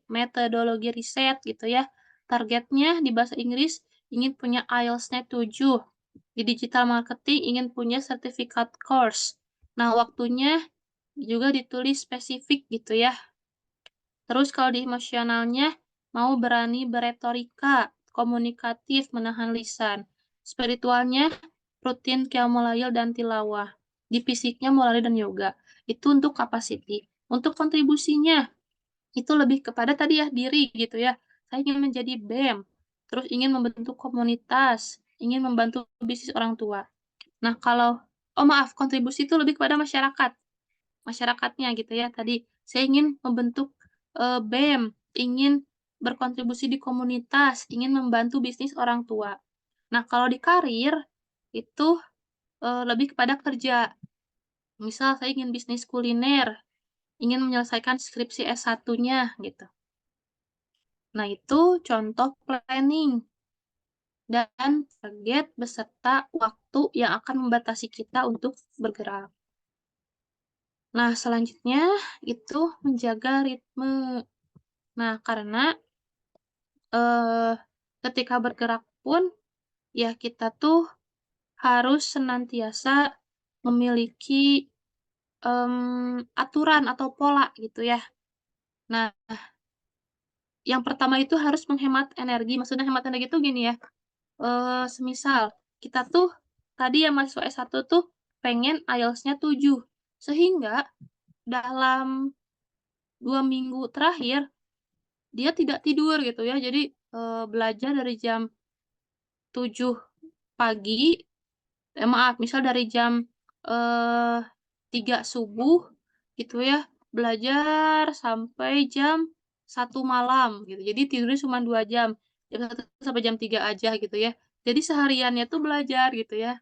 metodologi riset gitu ya. Targetnya di bahasa Inggris ingin punya IELTS-nya 7. Di digital marketing ingin punya sertifikat course. Nah, waktunya juga ditulis spesifik gitu ya. Terus kalau di emosionalnya mau berani beretorika, komunikatif, menahan lisan. Spiritualnya rutin qiyamul lail dan tilawah. Di fisiknya mau lari dan yoga. Itu untuk capacity. Untuk kontribusinya, itu lebih kepada tadi ya, diri gitu ya. Saya ingin menjadi BEM, terus ingin membentuk komunitas, ingin membantu bisnis orang tua. Nah, kalau, oh maaf, kontribusi itu lebih kepada masyarakat. Masyarakatnya gitu ya. Tadi saya ingin membentuk BEM, ingin berkontribusi di komunitas, ingin membantu bisnis orang tua. Nah, kalau di karir itu lebih kepada kerja. Misal saya ingin bisnis kuliner, ingin menyelesaikan skripsi S1-nya gitu. Nah, itu contoh planning dan target beserta waktu yang akan membatasi kita untuk bergerak. Nah, selanjutnya itu menjaga ritme. Nah, karena ketika bergerak pun ya kita tuh harus senantiasa memiliki aturan atau pola gitu ya. Nah, yang pertama itu harus menghemat energi. Maksudnya hemat energi itu gini ya, semisal kita tuh tadi yang mahasiswa S1 tuh pengen IELTS-nya 7, sehingga dalam 2 minggu terakhir dia tidak tidur gitu ya. Jadi, belajar dari jam 7 pagi, maaf, misal dari jam, eee, 3 subuh gitu ya, belajar sampai jam 1 malam gitu. Jadi tidurnya cuma 2 jam 1 sampai jam 3 aja gitu ya. Jadi sehariannya tuh belajar gitu ya.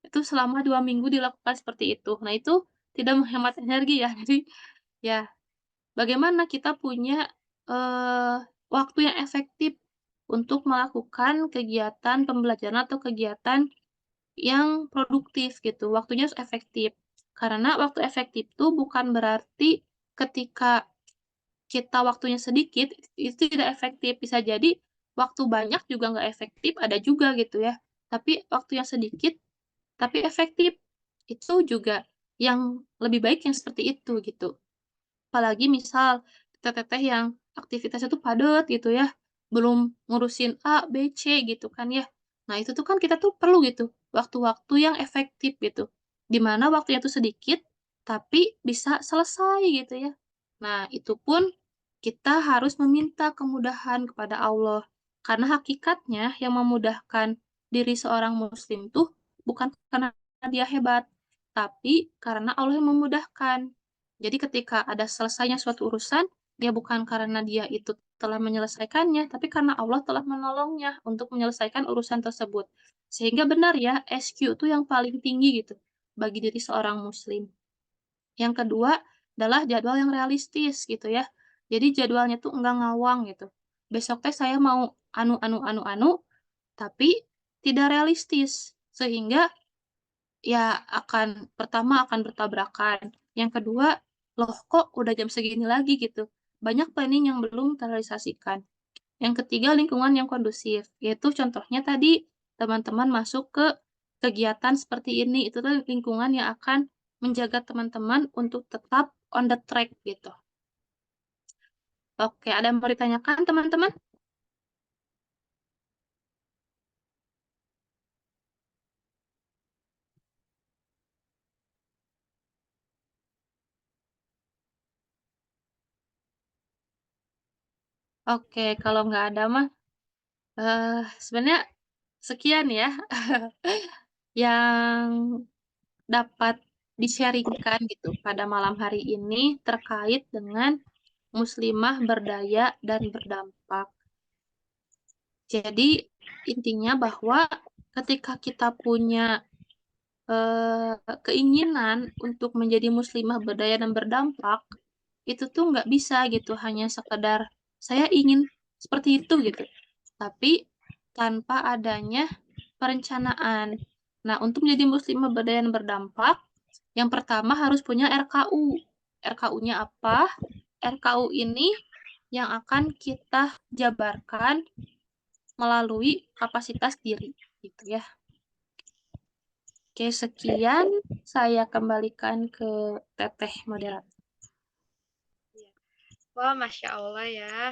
Itu selama 2 minggu dilakukan seperti itu. Nah, itu tidak menghemat energi ya. Jadi, ya bagaimana kita punya, waktu yang efektif untuk melakukan kegiatan pembelajaran atau kegiatan yang produktif gitu, waktunya harus efektif. Karena waktu efektif tuh bukan berarti ketika kita waktunya sedikit, itu tidak efektif. Bisa jadi waktu banyak juga nggak efektif, ada juga gitu ya. Tapi waktu yang sedikit, tapi efektif, itu juga yang lebih baik yang seperti itu gitu. Apalagi misal teteh-teteh yang aktivitasnya tuh padat gitu ya, belum ngurusin A, B, C gitu kan ya. Nah, itu tuh kan kita tuh perlu gitu, waktu-waktu yang efektif gitu. Di mana waktunya tuh sedikit, tapi bisa selesai gitu ya. Nah, itu pun kita harus meminta kemudahan kepada Allah. Karena hakikatnya yang memudahkan diri seorang muslim tuh bukan karena dia hebat, tapi karena Allah yang memudahkan. Jadi ketika ada selesainya suatu urusan, ya bukan karena dia itu telah menyelesaikannya, tapi karena Allah telah menolongnya untuk menyelesaikan urusan tersebut. Sehingga benar ya, SQ itu yang paling tinggi gitu bagi diri seorang muslim. Yang kedua adalah jadwal yang realistis gitu ya. Jadi jadwalnya tuh enggak ngawang gitu. Besok teh saya mau anu, tapi tidak realistis. Sehingga ya pertama akan bertabrakan. Yang kedua, loh kok udah jam segini lagi gitu. Banyak planning yang belum terrealisasikan. Yang ketiga, lingkungan yang kondusif. Yaitu contohnya tadi teman-teman masuk ke kegiatan seperti ini. Itu tuh lingkungan yang akan menjaga teman-teman untuk tetap on the track gitu. Oke, ada yang mau ditanyakan teman-teman? Oke, kalau nggak ada mah, sebenarnya sekian ya yang dapat di-sharing-kan gitu pada malam hari ini terkait dengan muslimah berdaya dan berdampak. Jadi intinya bahwa ketika kita punya keinginan untuk menjadi muslimah berdaya dan berdampak, itu tuh nggak bisa gitu hanya sekedar saya ingin seperti itu gitu. Tapi tanpa adanya perencanaan. Nah, untuk menjadi muslimah berdaya dan berdampak, yang pertama harus punya RKU. RKU-nya apa? RKU ini yang akan kita jabarkan melalui kapasitas diri, gitu ya. Oke, sekian. Saya kembalikan ke Teteh moderator. Wah, Masya Allah ya.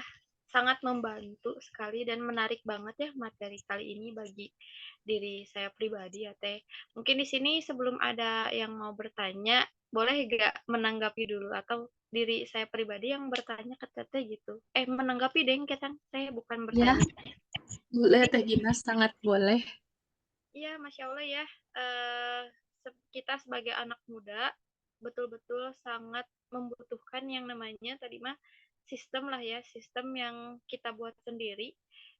sangat membantu sekali dan menarik banget ya materi kali ini bagi diri saya pribadi ya Teh. Mungkin di sini sebelum ada yang mau bertanya, boleh gak menanggapi dulu atau diri saya pribadi yang bertanya ke Teteh gitu. Menanggapi deh kita Teh, bukan Ya, bertanya. boleh Teh Gina, sangat boleh. Iya, Masya Allah ya. Kita sebagai anak muda betul-betul sangat membutuhkan yang namanya tadi mah sistem lah ya, sistem yang kita buat sendiri,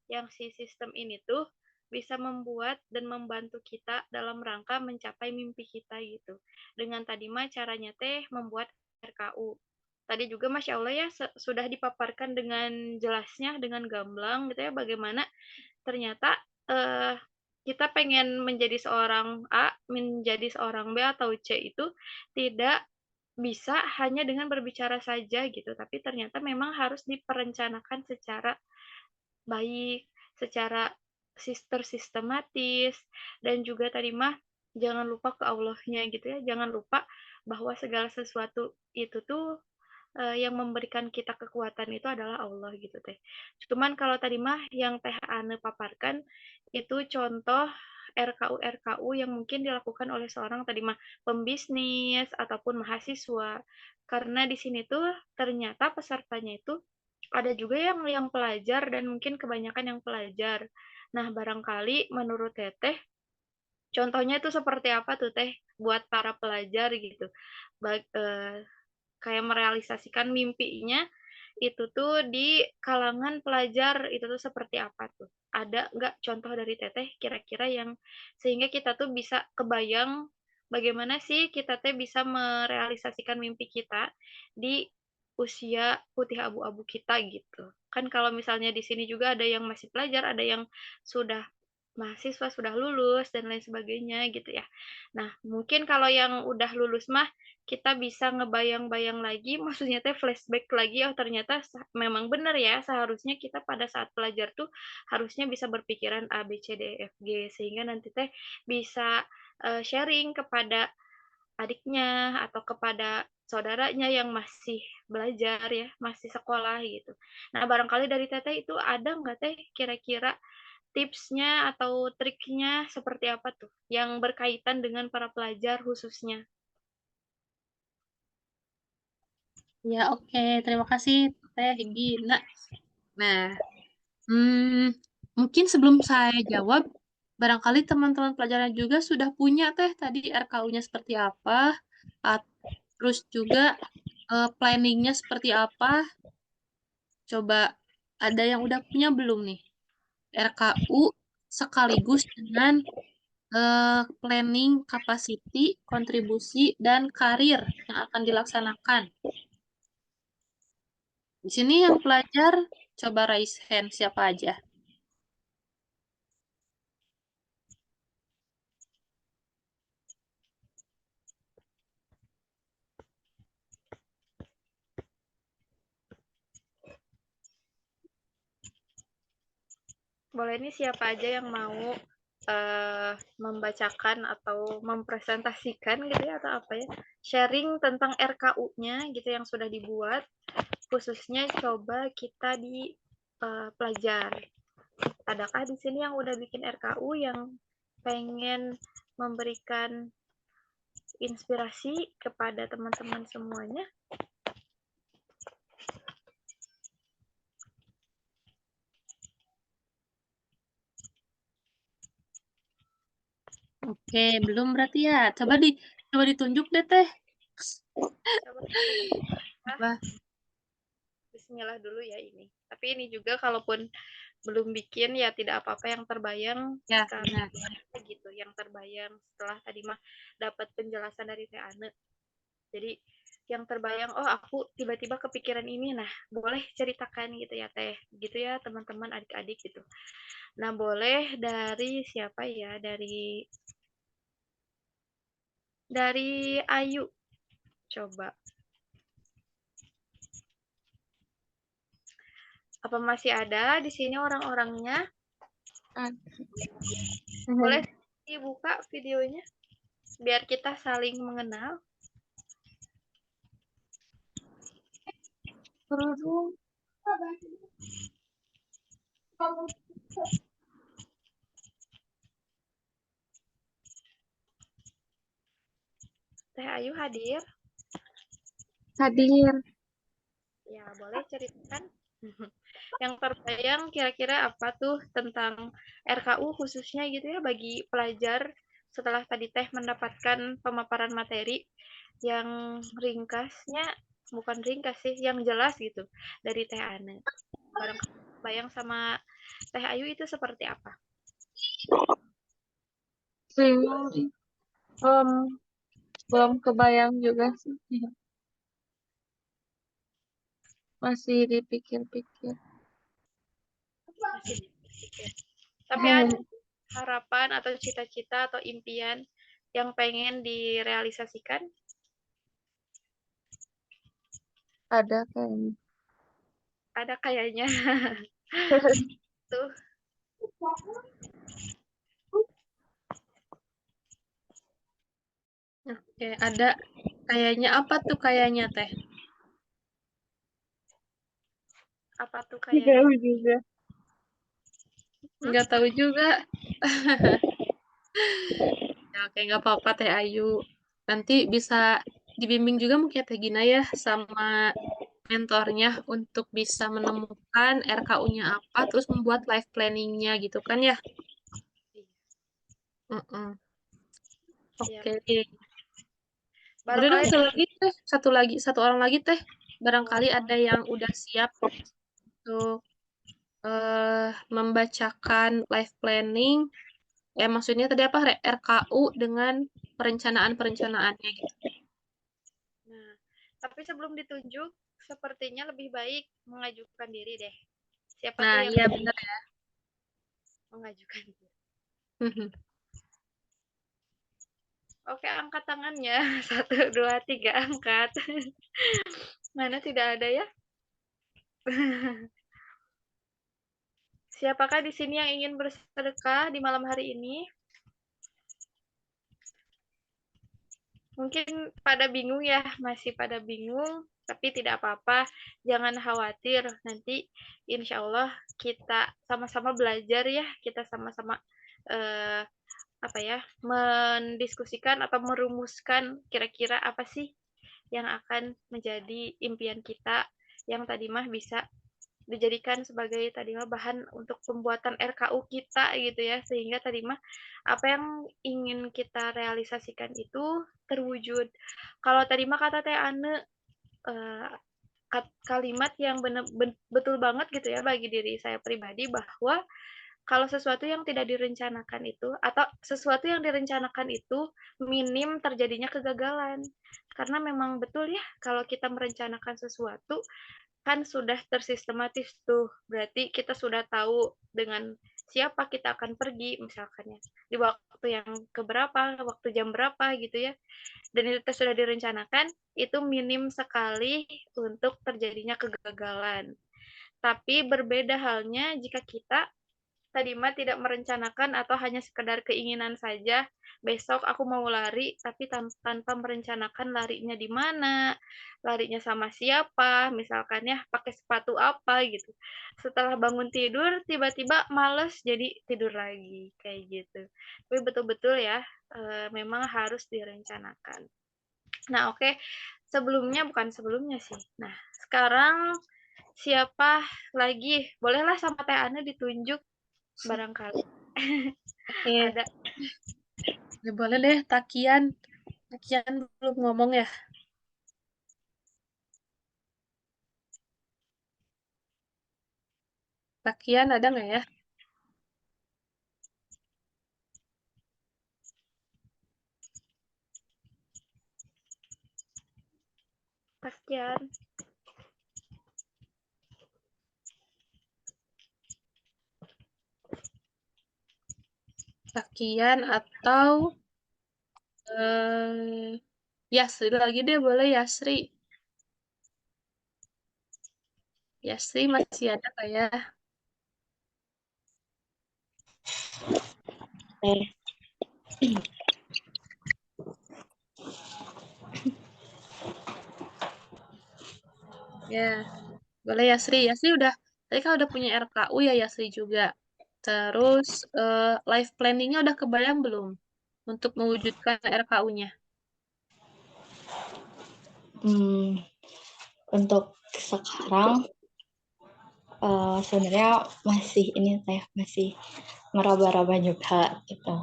yang si sistem ini tuh bisa membuat dan membantu kita dalam rangka mencapai mimpi kita gitu. Dengan tadi mah caranya teh membuat RKU. Tadi juga Masya Allah ya sudah dipaparkan dengan jelasnya, dengan gamblang gitu ya, bagaimana ternyata eh, kita pengen menjadi seorang A, menjadi seorang B atau C itu tidak bisa hanya dengan berbicara saja gitu, tapi ternyata memang harus diperencanakan secara baik, secara sistematis, dan juga tadi mah jangan lupa ke Allahnya gitu ya, jangan lupa bahwa segala sesuatu itu tuh yang memberikan kita kekuatan itu adalah Allah gitu teh. Cuman kalau tadi mah yang Teh Ane paparkan itu contoh RKU yang mungkin dilakukan oleh seorang tadi mah pembisnis ataupun mahasiswa. Karena di sini tuh ternyata pesertanya itu ada juga yang pelajar dan mungkin kebanyakan yang pelajar. Nah, barangkali menurut Teteh contohnya itu seperti apa tuh Teh buat para pelajar gitu. Kayak merealisasikan mimpinya itu tuh di kalangan pelajar itu tuh seperti apa tuh? Ada nggak contoh dari Teteh kira-kira yang sehingga kita tuh bisa kebayang bagaimana sih kita teh bisa merealisasikan mimpi kita di usia putih abu-abu kita gitu. Kan kalau misalnya di sini juga ada yang masih pelajar, ada yang sudah mahasiswa, sudah lulus dan lain sebagainya gitu ya. Nah, mungkin kalau yang udah lulus mah kita bisa ngebayang-bayang lagi, maksudnya teh flashback lagi, oh ternyata memang benar ya, seharusnya kita pada saat pelajar tuh harusnya bisa berpikiran A, B, C, D, E, F, G, sehingga nanti teh bisa sharing kepada adiknya atau kepada saudaranya yang masih belajar ya, masih sekolah gitu. Nah, barangkali dari Teteh itu ada nggak Teh kira-kira tipsnya atau triknya seperti apa tuh yang berkaitan dengan para pelajar khususnya? Ya, oke. Terima kasih, Teh Gina. Nah, mungkin sebelum saya jawab, barangkali teman-teman pelajaran juga sudah punya Teh tadi RKU-nya seperti apa, terus juga planningnya seperti apa. Coba ada yang udah punya belum nih? RKU sekaligus dengan planning capacity, kontribusi, dan karir yang akan dilaksanakan. Di sini yang pelajar, coba raise hand siapa aja. Boleh nih siapa aja yang mau membacakan atau mempresentasikan gitu ya atau apa ya, sharing tentang RKU-nya gitu yang sudah dibuat, khususnya coba kita di pelajar. Adakah di sini yang udah bikin RKU yang pengen memberikan inspirasi kepada teman-teman semuanya? Oke, belum berarti ya. Coba ditunjuk deh, Teh. Coba Bismillah dulu ya ini. Tapi ini juga kalaupun belum bikin ya tidak apa-apa, yang terbayang Ya, sekarang benar. gitu, yang terbayang setelah tadi mah dapat penjelasan dari Teh Ane. Jadi yang terbayang, oh aku tiba-tiba kepikiran ini, nah boleh ceritakan gitu ya Teh, gitu ya teman-teman adik-adik gitu. Nah boleh dari siapa ya, dari Ayu coba. Apa masih ada di sini orang-orangnya? Boleh dibuka videonya biar kita saling mengenal. Teh Ayu hadir? Hadir. Ya, boleh ceritakan. Yang terbayang kira-kira apa tuh tentang RKU khususnya gitu ya bagi pelajar setelah tadi Teh mendapatkan pemaparan materi yang ringkasnya, bukan ringkas sih, yang jelas gitu dari Teh Ane. Barang bayang sama Teh Ayu itu seperti apa? Bingung sih. Belum kebayang juga sih. Masih dipikir-pikir. Masih dipikir. Tapi ada harapan atau cita-cita atau impian yang pengen direalisasikan? Ada kayaknya. Ada kayaknya. Tuh. Oke, ada kayaknya apa tuh kayaknya Teh? Apa tuh Nggak kayaknya? tahu juga. Nggak tahu juga. Ya, oke, nggak apa-apa Teh Ayu. Nanti bisa dibimbing juga mungkin Teh Gina ya sama mentornya untuk bisa menemukan RKU-nya apa, terus membuat life planning-nya gitu kan ya. Mm-mm. Iya. Oke. Udah dong, Barangkali satu orang lagi Teh. Barangkali ada yang udah siap untuk membacakan life planning. Maksudnya tadi apa? RKU dengan perencanaan-perencanaannya gitu. Nah, tapi sebelum ditunjuk, sepertinya lebih baik mengajukan diri deh. Siapa tuh Nah, yang iya benar ya. mengajukan diri? Oke, angkat tangannya. 1, 2, 3, angkat. Mana tidak ada ya? Siapakah di sini yang ingin bersedekah di malam hari ini? Mungkin pada bingung ya, masih pada bingung, tapi tidak apa-apa, jangan khawatir. Nanti insya Allah kita sama-sama belajar ya, kita sama-sama eh, apa ya, mendiskusikan atau merumuskan kira-kira apa sih yang akan menjadi impian kita yang tadi mah bisa dijadikan sebagai tadi mah bahan untuk pembuatan RKU kita gitu ya, sehingga tadi mah apa yang ingin kita realisasikan itu terwujud. Kalau tadi mah kata Teh Ane eh, kalimat yang betul banget gitu ya bagi diri saya pribadi, bahwa kalau sesuatu yang tidak direncanakan itu atau sesuatu yang direncanakan itu minim terjadinya kegagalan. Karena memang betul ya, kalau kita merencanakan sesuatu kan sudah tersistematis tuh. Berarti kita sudah tahu dengan siapa kita akan pergi misalkan ya. Di waktu yang keberapa, waktu jam berapa gitu ya. Dan itu sudah direncanakan, itu minim sekali untuk terjadinya kegagalan. Tapi berbeda halnya jika kita tadi mah tidak merencanakan atau hanya sekedar keinginan saja. Besok aku mau lari, tapi tanpa merencanakan larinya di mana, larinya sama siapa, misalkan ya pakai sepatu apa gitu. Setelah bangun tidur, tiba-tiba males jadi tidur lagi, kayak gitu. Tapi betul-betul ya, memang harus direncanakan. Nah, oke. Sebelumnya, bukan sebelumnya sih. Nah, sekarang siapa lagi? Bolehlah sama Teh Ane ditunjuk barangkali. Oke, Ada. ya boleh deh Takian. Takian belum ngomong ya. Takian ada nggak ya? Sekian. Takian atau Yasri lagi deh boleh Yasri. Yasri masih ada nggak ya? Ya, boleh Yasri. Yasri udah Tadi kan udah punya RKU ya Yasri juga. Terus life planning-nya udah kebayang belum untuk mewujudkan RKU-nya? Untuk sekarang sebenarnya masih ini masih meraba-raba juga gitu.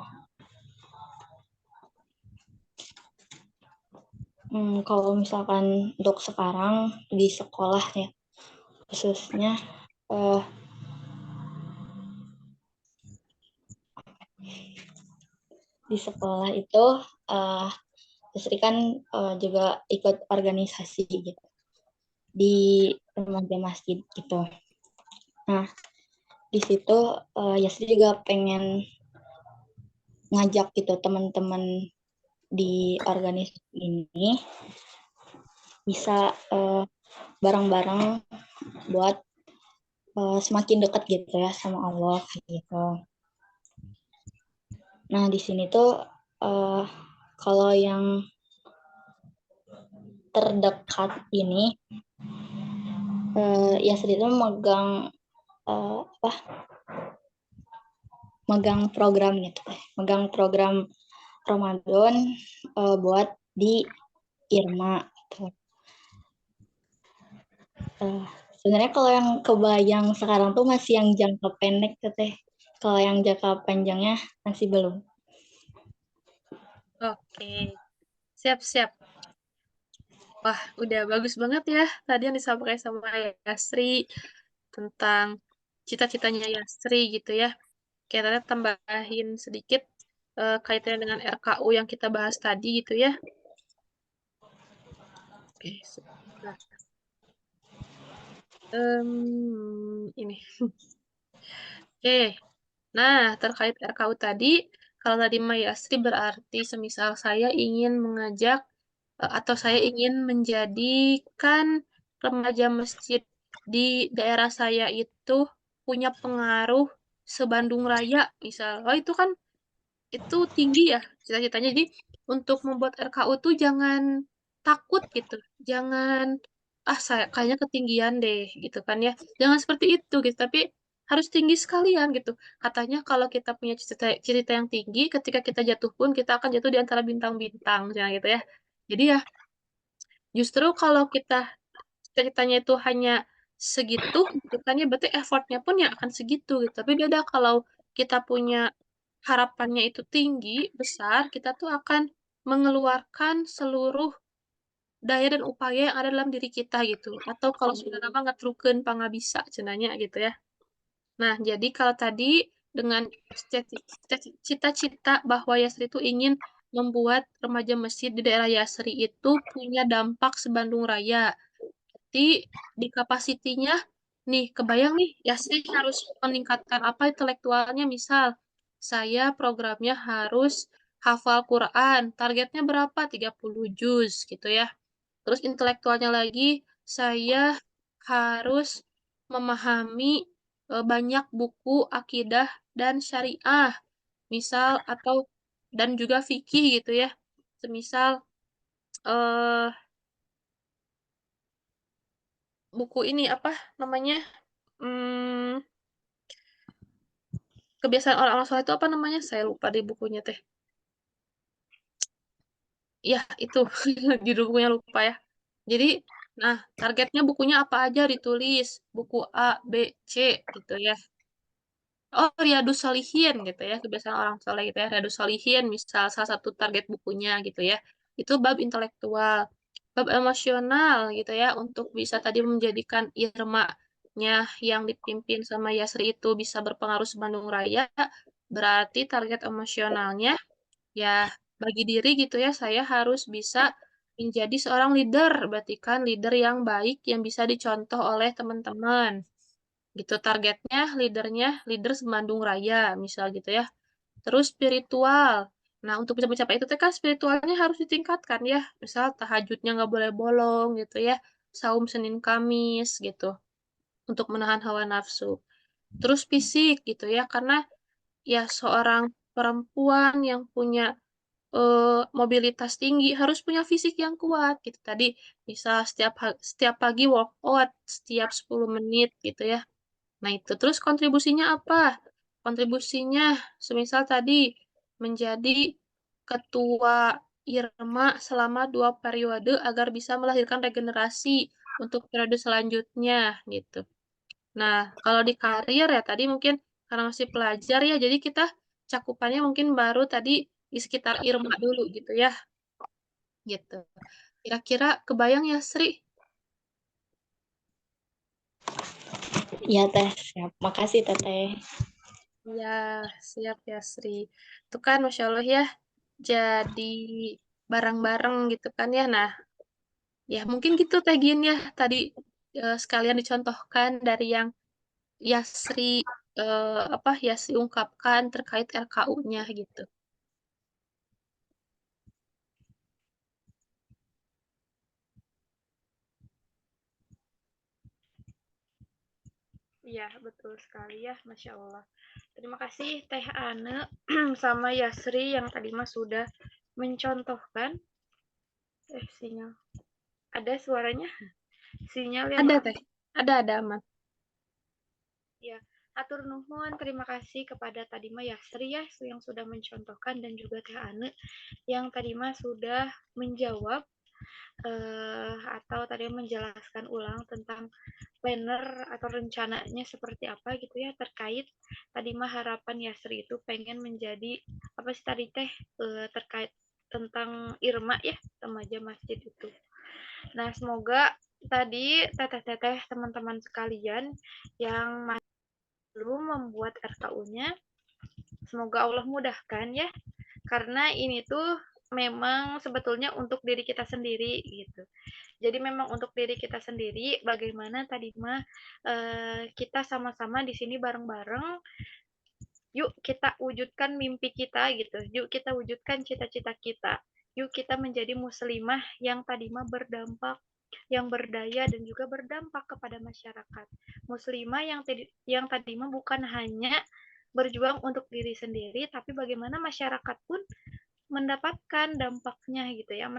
Kalau misalkan untuk sekarang di sekolah ya, khususnya di sekolah itu Yasri kan juga ikut organisasi gitu di remaja masjid gitu. Nah, di situ Yasri juga pengen ngajak gitu teman-teman di organisasi ini bisa bareng-bareng buat semakin dekat gitu ya sama Allah gitu. Nah, di sini tuh kalau yang terdekat ini Yasri itu megang program gitu, megang program Ramadan buat di Irma gitu. Sebenarnya kalau yang kebayang sekarang tuh masih yang jangka pendek tuh teh. Kalau yang jangka panjangnya masih belum. Oke, siap-siap. Wah, udah bagus banget ya tadi yang disampaikan sama Yasri tentang cita-citanya Yasri gitu ya. Kita tambahin sedikit kaitannya dengan RKU yang kita bahas tadi gitu ya. Oke, sebentar. Ini. Oke, nah terkait RKU tadi, kalau tadi Mayasri berarti semisal saya ingin mengajak atau saya ingin menjadikan remaja masjid di daerah saya itu punya pengaruh se-Bandung Raya, misal. Oh, itu kan itu tinggi ya cita-citanya. Jadi untuk membuat RKU tuh jangan takut gitu. Jangan saya kayaknya ketinggian deh gitu kan ya. Jangan seperti itu gitu, tapi harus tinggi sekalian gitu. Katanya kalau kita punya cita yang tinggi, ketika kita jatuh pun kita akan jatuh di antara bintang-bintang, jangan gitu ya. Jadi ya justru kalau kita cita-citanya itu hanya segitu, gitu kan ya berarti effortnya pun ya akan segitu gitu. Tapi beda kalau kita punya harapannya itu tinggi, besar, kita tuh akan mengeluarkan seluruh daya dan upaya yang ada dalam diri kita gitu. Atau kalau sudah lama ngetrukeun pangabisa cenanya gitu ya. Nah, jadi kalau tadi dengan cita-cita bahwa Yasri itu ingin membuat remaja masjid di daerah Yasri itu punya dampak se-Bandung Raya. Jadi di kapasitinya nih kebayang nih Yasri harus meningkatkan apa intelektualnya, misal saya programnya harus hafal Quran, targetnya berapa? 30 juz gitu ya. Terus intelektualnya lagi saya harus memahami banyak buku akidah dan syariah misal atau dan juga fikih gitu ya. Semisal eh buku ini apa namanya? Hmm, kebiasaan orang-orang soleh itu apa namanya? Saya lupa di bukunya teh. Ya, itu judul bukunya lupa ya. Jadi, nah, targetnya bukunya apa aja ditulis. Buku A, B, C gitu ya. Oh, Riyadus Shalihin gitu ya. Kebiasaan orang soleh gitu ya. Riyadus Shalihin misal salah satu target bukunya gitu ya. Itu bab intelektual. Bab emosional gitu ya. Untuk bisa tadi menjadikan Irma-nya yang dipimpin sama Yasri itu bisa berpengaruh Bandung Raya. Berarti target emosionalnya ya bagi diri gitu ya, saya harus bisa menjadi seorang leader, berarti kan leader yang baik yang bisa dicontoh oleh teman-teman. Gitu targetnya, leadernya, leader Bandung Raya, misal gitu ya. Terus spiritual. Nah, untuk bisa mencapai itu kan spiritualnya harus ditingkatkan ya. Misal tahajudnya nggak boleh bolong gitu ya. Saum Senin Kamis gitu. Untuk menahan hawa nafsu. Terus fisik gitu ya, karena ya seorang perempuan yang punya mobilitas tinggi harus punya fisik yang kuat gitu. Tadi bisa setiap pagi workout setiap 10 menit gitu ya. Nah, itu. Terus kontribusinya apa? Kontribusinya semisal tadi menjadi ketua IRMA selama 2 periode agar bisa melahirkan regenerasi untuk periode selanjutnya, gitu. Nah, kalau di karir ya tadi mungkin karena masih pelajar ya, jadi kita cakupannya mungkin baru tadi di sekitar IRMA dulu gitu ya, gitu. Kira-kira kebayang ya, Sri? Iya Teh, siap. Makasih Teteh. Ya, siap ya, Sri. Itu kan Masya Allah ya, jadi bareng-bareng gitu kan ya. Nah, ya mungkin gitu Teh Gin ya, tadi sekalian dicontohkan dari yang Yasri Yasri ungkapkan terkait RKU-nya gitu. Iya, betul sekali ya, Masya Allah. Terima kasih Teh Ane sama Yasri yang tadi mas sudah mencontohkan. Sinyal. Ada suaranya? Sinyal ya, Ada maaf. Teh, ada aman. Ya, atur nuhun, terima kasih kepada tadi mah Yasri ya yang sudah mencontohkan dan juga Teh Ane yang tadi mah sudah menjawab atau tadi menjelaskan ulang tentang planner atau rencananya seperti apa gitu ya terkait tadi mah harapan Yasri itu pengen menjadi apa sih tadi Teh terkait tentang Irma ya remaja masjid itu. Nah, semoga tadi teteh-teteh teman-teman sekalian yang belum membuat RKU-nya, semoga Allah mudahkan ya. Karena ini tuh memang sebetulnya untuk diri kita sendiri gitu. Jadi memang untuk diri kita sendiri bagaimana tadi mah kita sama-sama di sini bareng-bareng yuk kita wujudkan mimpi kita gitu. Yuk kita wujudkan cita-cita kita. Yuk kita menjadi muslimah yang tadi mah berdampak, yang berdaya dan juga berdampak kepada masyarakat. Muslimah yang tadi mah bukan hanya berjuang untuk diri sendiri, tapi bagaimana masyarakat pun mendapatkan dampaknya gitu ya,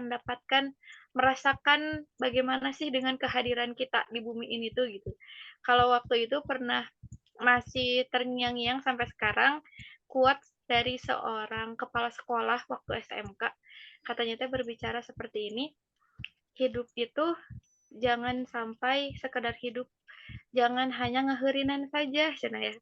merasakan bagaimana sih dengan kehadiran kita di bumi ini tuh gitu. Kalau waktu itu pernah masih terngiang-ngiang sampai sekarang kuat dari seorang kepala sekolah waktu SMK. Katanya teh berbicara seperti ini, hidup itu jangan sampai sekedar hidup, jangan hanya ngeherinan saja cina ya,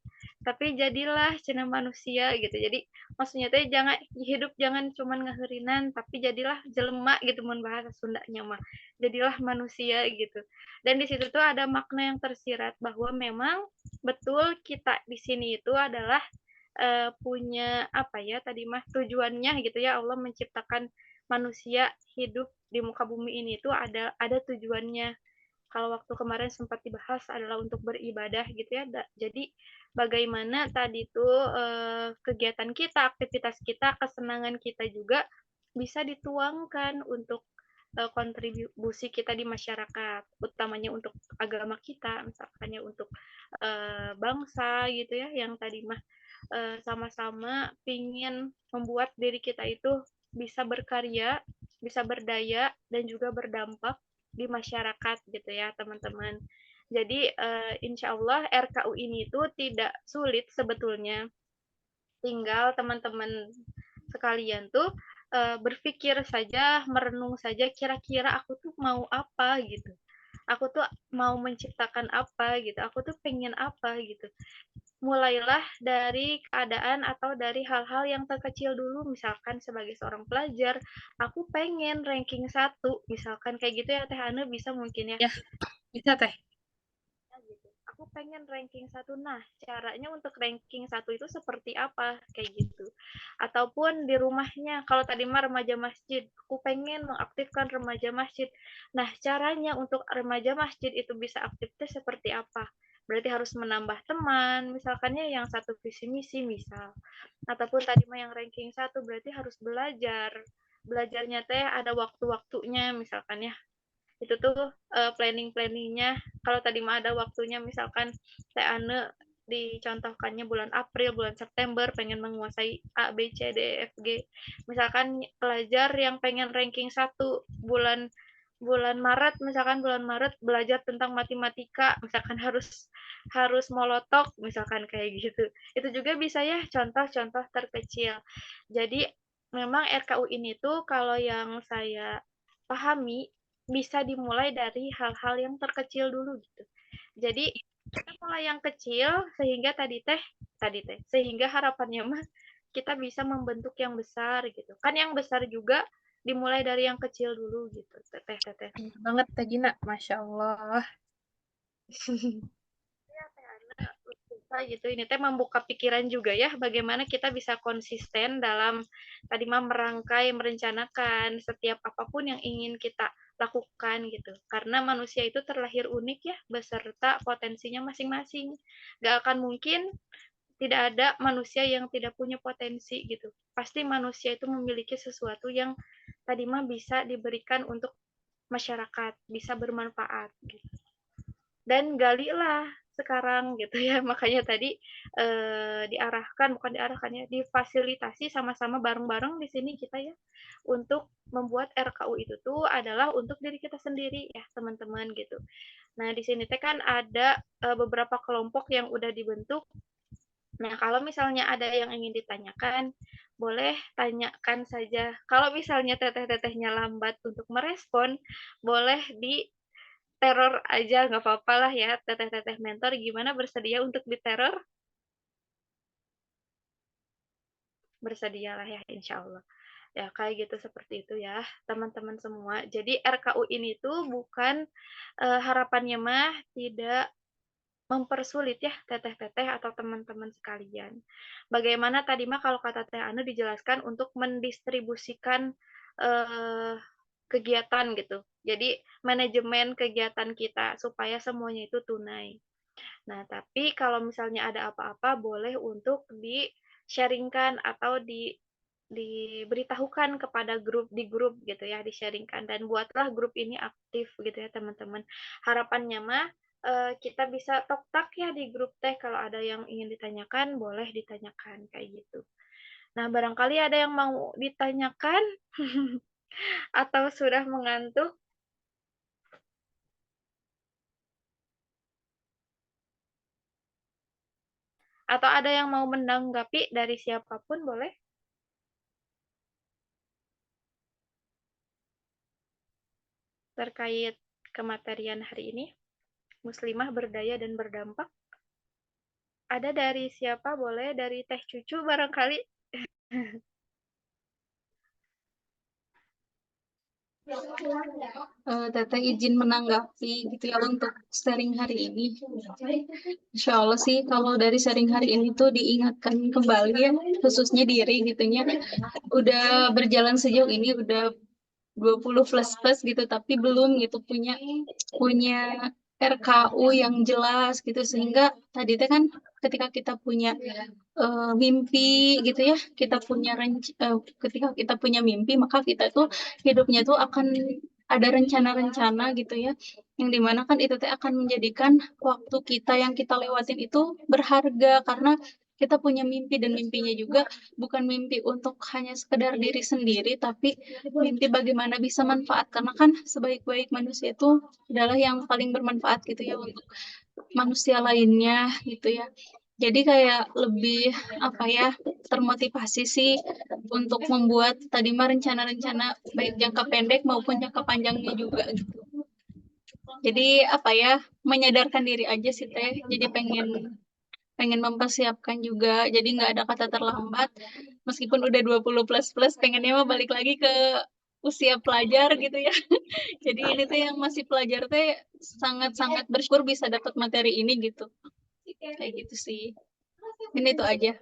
tapi jadilah cina manusia gitu. Jadi maksudnya teh jangan hidup jangan cuman ngeherinan, tapi jadilah jelema gitu mun bahasa Sundanya mah, jadilah manusia gitu. Dan di situ tuh ada makna yang tersirat bahwa memang betul kita di sini itu adalah punya apa ya tadi mah tujuannya gitu ya, Allah menciptakan manusia hidup di muka bumi ini tuh ada tujuannya. Kalau waktu kemarin sempat dibahas adalah untuk beribadah gitu ya. Jadi bagaimana tadi tuh kegiatan kita, aktivitas kita, kesenangan kita juga bisa dituangkan untuk kontribusi kita di masyarakat, utamanya untuk agama kita, misalkannya untuk bangsa gitu ya, yang tadi mah sama-sama pingin membuat diri kita itu bisa berkarya, bisa berdaya, dan juga berdampak di masyarakat gitu ya teman-teman. Jadi insya Allah RKU ini itu tidak sulit sebetulnya. Tinggal teman-teman sekalian tuh berpikir saja, merenung saja kira-kira aku tuh mau apa gitu. Aku tuh mau menciptakan apa gitu. Aku tuh pengen apa gitu. Mulailah dari keadaan atau dari hal-hal yang terkecil dulu, misalkan sebagai seorang pelajar, aku pengen ranking 1, misalkan kayak gitu ya Teh Ane bisa mungkin ya. Ya, bisa Teh. Gitu. Aku pengen ranking 1. Nah, caranya untuk ranking 1 itu seperti apa? Kayak gitu. Ataupun di rumahnya, kalau tadi mah remaja masjid, aku pengen mengaktifkan remaja masjid. Nah, caranya untuk remaja masjid itu bisa aktifnya seperti apa? Berarti harus menambah teman, misalkannya yang satu visi misi misal. Ataupun tadi mah yang ranking 1 berarti harus belajar. Belajarnya teh ada waktu-waktunya misalkan ya, itu tuh planning-planningnya. Kalau tadi mah ada waktunya, misalkan Teh Ane dicontohkannya bulan April, bulan September pengen menguasai A, B, C, D, F, G. Misalkan pelajar yang pengen ranking 1 bulan bulan Maret, misalkan bulan Maret belajar tentang matematika, misalkan harus molotov, misalkan kayak gitu. Itu juga bisa ya contoh-contoh terkecil. Jadi memang RKU ini tuh kalau yang saya pahami bisa dimulai dari hal-hal yang terkecil dulu gitu. Jadi kita mulai yang kecil sehingga sehingga harapannya mah kita bisa membentuk yang besar gitu. Kan yang besar juga dimulai dari yang kecil dulu gitu. Teteh. Banget Teh Gina, Masya Allah. Bisa gitu. Ini teh membuka pikiran juga ya bagaimana kita bisa konsisten dalam tadi mah merangkai, merencanakan setiap apapun yang ingin kita lakukan gitu. Karena manusia itu terlahir unik ya beserta potensinya masing-masing. Gak akan mungkin tidak ada manusia yang tidak punya potensi gitu. Pasti manusia itu memiliki sesuatu yang tadi mah bisa diberikan untuk masyarakat, bisa bermanfaat gitu. Dan galilah sekarang gitu ya. Makanya tadi difasilitasi sama-sama bareng-bareng di sini kita ya untuk membuat RKU itu tuh adalah untuk diri kita sendiri ya, teman-teman gitu. Nah, di sini teh kan ada beberapa kelompok yang udah dibentuk. Nah, kalau misalnya ada yang ingin ditanyakan, boleh tanyakan saja. Kalau misalnya teteh-tetehnya lambat untuk merespon, boleh di teror aja, nggak apa-apa lah ya, teteh-teteh mentor gimana bersedia untuk diteror? Bersedialah ya, insya Allah. Ya, kayak gitu seperti itu ya, teman-teman semua. Jadi RKU ini tuh bukan harapannya mah tidak mempersulit ya teteh-teteh atau teman-teman sekalian. Bagaimana tadi mah kalau kata Teh Anu dijelaskan untuk mendistribusikan eh, kegiatan gitu. Jadi manajemen kegiatan kita supaya semuanya itu tunai. Nah, tapi kalau misalnya ada apa-apa boleh untuk di-sharingkan atau diberitahukan kepada grup gitu ya, di-sharingkan dan buatlah grup ini aktif gitu ya teman-teman. Harapannya mah kita bisa tok-tak ya di grup teh kalau ada yang ingin ditanyakan boleh ditanyakan kayak gitu. Nah, barangkali ada yang mau ditanyakan atau sudah mengantuk. Atau ada yang mau menanggapi dari siapapun boleh? Terkait kematerian hari ini, Muslimah berdaya dan berdampak. Ada dari siapa? Boleh dari Teh Cucu barangkali. Teteh izin menanggapi gitu ya untuk sharing hari ini. Insya Allah sih kalau dari sharing hari ini tuh diingatkan kembali ya, khususnya diri gitunya. Udah berjalan sejauh ini, udah 20 plus gitu, tapi belum gitu punya RKU yang jelas gitu. Sehingga tadi teh kan ketika kita punya mimpi gitu ya, ketika kita punya mimpi maka kita tuh hidupnya tuh akan ada rencana-rencana gitu ya, yang dimana kan itu teh akan menjadikan waktu kita yang kita lewatin itu berharga karena kita punya mimpi, dan mimpinya juga bukan mimpi untuk hanya sekedar diri sendiri, tapi mimpi bagaimana bisa manfaat, karena kan sebaik-baik manusia itu adalah yang paling bermanfaat gitu ya untuk manusia lainnya gitu ya. Jadi kayak lebih apa ya, termotivasi sih untuk membuat tadi mah rencana-rencana baik jangka pendek maupun jangka panjangnya juga gitu. Jadi apa ya, menyadarkan diri aja sih Teh. Jadi pengen pengen mempersiapkan juga. Jadi nggak ada kata terlambat. Meskipun udah 20 plus pengennya mah balik lagi ke usia pelajar gitu ya. Jadi ini tuh yang masih pelajar teh sangat-sangat bersyukur bisa dapat materi ini gitu. Kayak gitu sih. Ini tuh aja.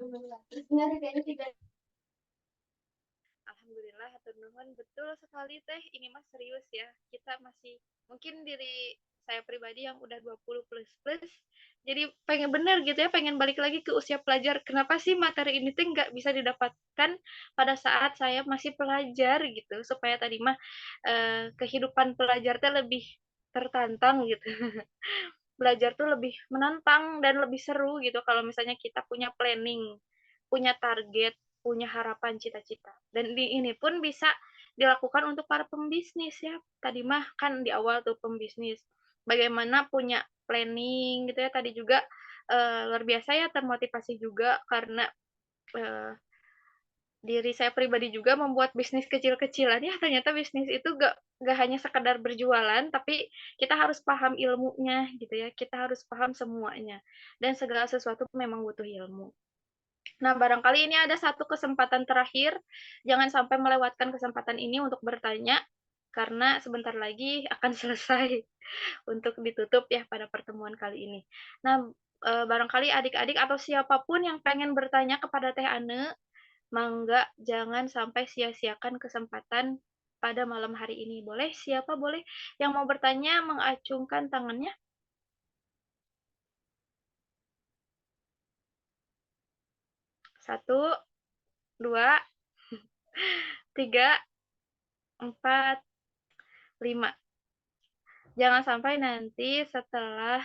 Alhamdulillah, hatur nuhun. Betul sekali Teh, ini mah serius ya. Kita masih, mungkin diri saya pribadi yang udah 20 plus, jadi pengen bener gitu ya, pengen balik lagi ke usia pelajar. Kenapa sih materi ini tuh nggak bisa didapatkan pada saat saya masih pelajar gitu, supaya tadi mah kehidupan pelajar teh lebih tertantang gitu. Belajar tuh lebih menantang dan lebih seru gitu kalau misalnya kita punya planning, punya target, punya harapan, cita-cita. Dan ini pun bisa dilakukan untuk para pembisnis ya. Tadi mah kan di awal tuh pembisnis. Bagaimana punya planning gitu ya. Tadi juga luar biasa ya, termotivasi juga karena diri saya pribadi juga membuat bisnis kecil-kecilan ya, ternyata bisnis itu gak hanya sekedar berjualan, tapi kita harus paham ilmunya gitu ya, kita harus paham semuanya, dan segala sesuatu memang butuh ilmu. Nah, barangkali ini ada satu kesempatan terakhir, jangan sampai melewatkan kesempatan ini untuk bertanya, karena sebentar lagi akan selesai untuk ditutup ya pada pertemuan kali ini. Nah, barangkali adik-adik atau siapapun yang pengen bertanya kepada Teh Ane, mangga jangan sampai sia-siakan kesempatan pada malam hari ini. Boleh? Siapa boleh yang mau bertanya mengacungkan tangannya? Satu, dua, tiga, empat, lima. Jangan sampai nanti setelah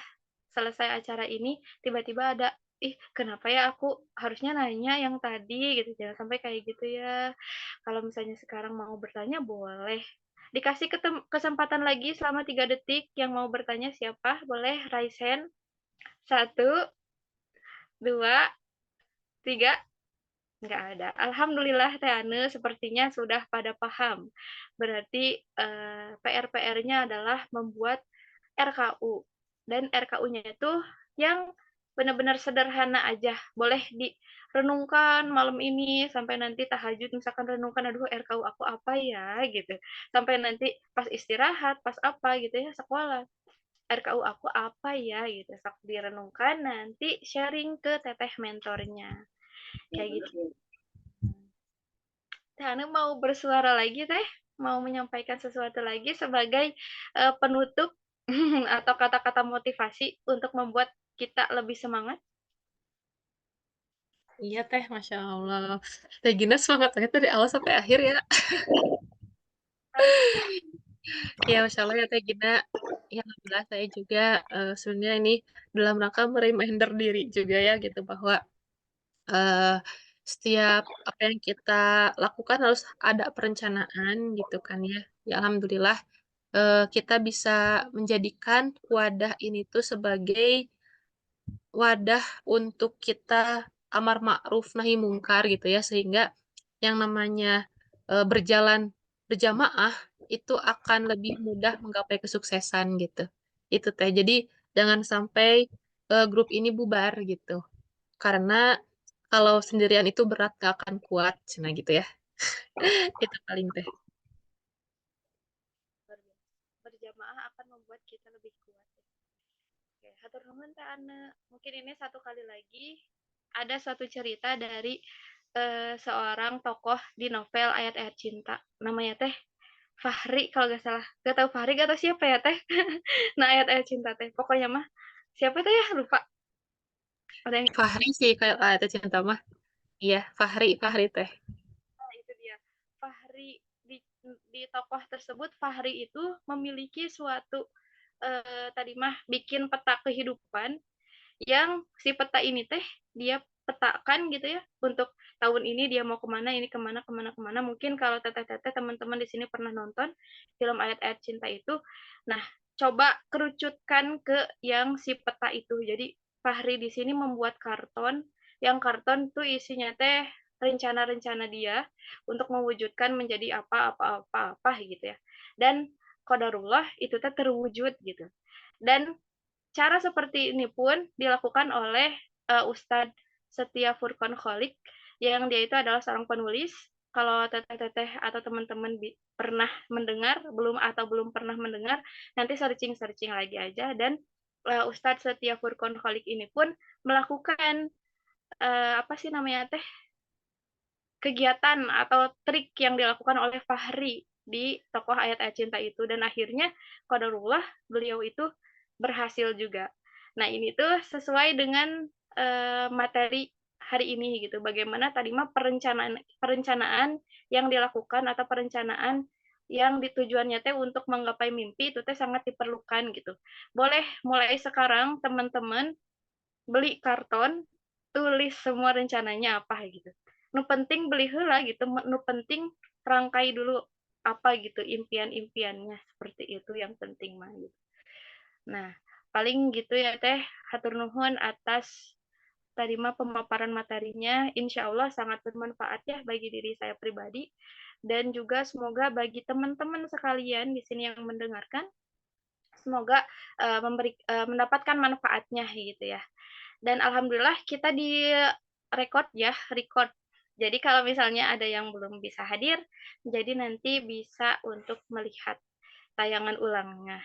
selesai acara ini tiba-tiba ada, ih kenapa ya aku harusnya nanya yang tadi gitu. Jangan sampai kayak gitu ya. Kalau misalnya sekarang mau bertanya boleh. Dikasih kesempatan lagi selama 3 detik. Yang mau bertanya siapa? Boleh raise hand. 1, 2, 3. Nggak ada. Alhamdulillah Teh Ane sepertinya sudah pada paham. Berarti PR-PR-nya adalah membuat RKU. Dan RKU-nya itu yang benar-benar sederhana aja. Boleh direnungkan malam ini sampai nanti tahajud, misalkan renungkan, aduh RKU aku apa ya gitu. Sampai nanti pas istirahat, pas apa gitu ya, sekolah. RKU aku apa ya gitu. Sok direnungkan, nanti sharing ke teteh mentornya. Kayak gitu. Teh Anu mau bersuara lagi Teh? Mau menyampaikan sesuatu lagi sebagai penutup atau kata-kata motivasi untuk membuat kita lebih semangat? Iya Teh, Masya Allah. Teh Gina semangat banget dari awal sampai akhir ya. Ya, Masya Allah ya Teh Gina. Ya, alhamdulillah saya juga sebenarnya ini dalam rangka mereminder diri juga ya gitu bahwa eh, setiap apa yang kita lakukan harus ada perencanaan gitu kan ya. Ya, alhamdulillah kita bisa menjadikan wadah ini tuh sebagai wadah untuk kita amar ma'ruf nahi mungkar gitu ya, sehingga yang namanya berjalan berjamaah itu akan lebih mudah menggapai kesuksesan gitu. Itu teh. Jadi jangan sampai grup ini bubar gitu. Karena kalau sendirian itu berat gak akan kuat, cina gitu ya. Itu paling teh. Berjamaah akan membuat kita lebih kuat. Oke, hatur nuhun Teh Ane. Mungkin ini satu kali lagi ada satu cerita dari seorang tokoh di novel Ayat-Ayat Cinta. Namanya Teh Fahri kalau nggak salah. Gak tahu Fahri gak tahu siapa ya Teh. Nah Ayat-Ayat Cinta Teh. Pokoknya mah siapa Teh ya lupa. Ada yang Fahri sih kayak itu cinta mah. Iya, Fahri teh. itu dia. Fahri di tokoh tersebut Fahri itu memiliki suatu tadi mah bikin peta kehidupan yang si peta ini teh dia petakan gitu ya untuk tahun ini dia mau kemana, ini kemana, kemana, kemana. Mungkin kalau teteh-teteh teman-teman di sini pernah nonton film Ayat-Ayat Cinta itu, nah coba kerucutkan ke yang si peta itu. Jadi Fahri di sini membuat karton, yang karton tuh isinya teh rencana-rencana dia untuk mewujudkan menjadi apa gitu ya. Dan qadarullah itu teh terwujud gitu. Dan cara seperti ini pun dilakukan oleh Ustadz Setia Furqon Kholik, yang dia itu adalah seorang penulis. Kalau teteh-teteh atau teman-teman pernah mendengar, belum pernah mendengar, nanti searching lagi aja. Dan Ustadz Setia Furqon Kholik ini pun melakukan apa sih namanya teh kegiatan atau trik yang dilakukan oleh Fahri di tokoh Ayat-Ayat Cinta itu, dan akhirnya qadarullah beliau itu berhasil juga. Nah, ini tuh sesuai dengan materi hari ini gitu. Bagaimana tadi mah perencanaan yang dilakukan atau perencanaan yang ditujuannya teh untuk menggapai mimpi itu teh sangat diperlukan gitu. Boleh mulai sekarang teman-teman beli karton, tulis semua rencananya apa gitu. Nu penting beli heula gitu, nu penting rangkai dulu apa gitu impian-impiannya, seperti itu yang penting mah gitu. Nah, paling gitu ya Teh, hatur nuhun atas tadi mah pemaparan materinya, insya Allah sangat bermanfaat ya bagi diri saya pribadi, dan juga semoga bagi teman-teman sekalian di sini yang mendengarkan, semoga mendapatkan manfaatnya gitu ya. Dan alhamdulillah kita di record ya, record. Jadi kalau misalnya ada yang belum bisa hadir, jadi nanti bisa untuk melihat tayangan ulangnya.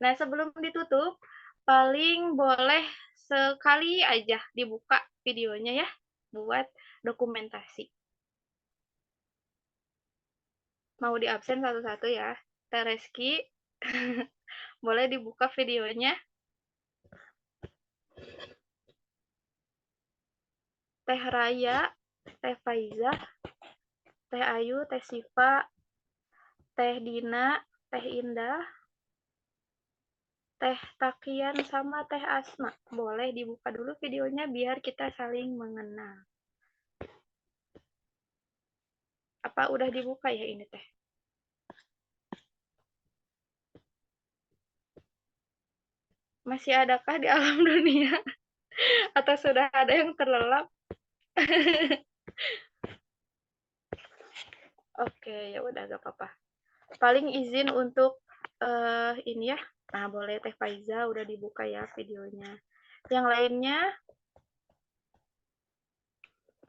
Nah, sebelum ditutup, paling boleh sekali aja dibuka videonya ya, buat dokumentasi. Mau di absen satu-satu ya. Teh Reski, boleh dibuka videonya. Teh Raya, Teh Faizah, Teh Ayu, Teh Siva, Teh Dina, Teh Indah, Teh Takian, sama Teh Asma. Boleh dibuka dulu videonya biar kita saling mengenal. Apa udah dibuka ya ini Teh? Masih adakah di alam dunia? Atau sudah ada yang terlelap? Oke, ya udah gak apa-apa. Paling izin untuk ini ya. Nah, boleh Teh Faiza udah dibuka ya videonya. Yang lainnya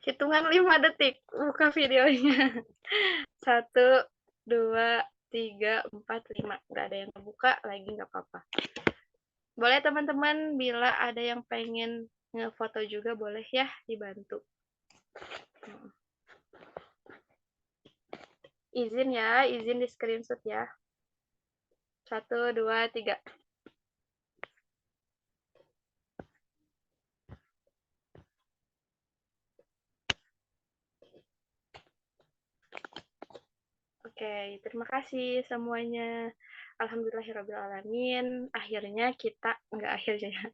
hitungan 5 detik buka videonya. 1, 2, 3, 4, 5. Nggak ada yang kebuka lagi, nggak apa-apa. Boleh teman-teman, bila ada yang pengen ngefoto juga boleh ya, dibantu. Izin ya, izin di screenshot ya. 1, 2, 3. Oke, terima kasih semuanya. Alhamdulillahirrahmanirrahim. Akhirnya kita, enggak akhirnya.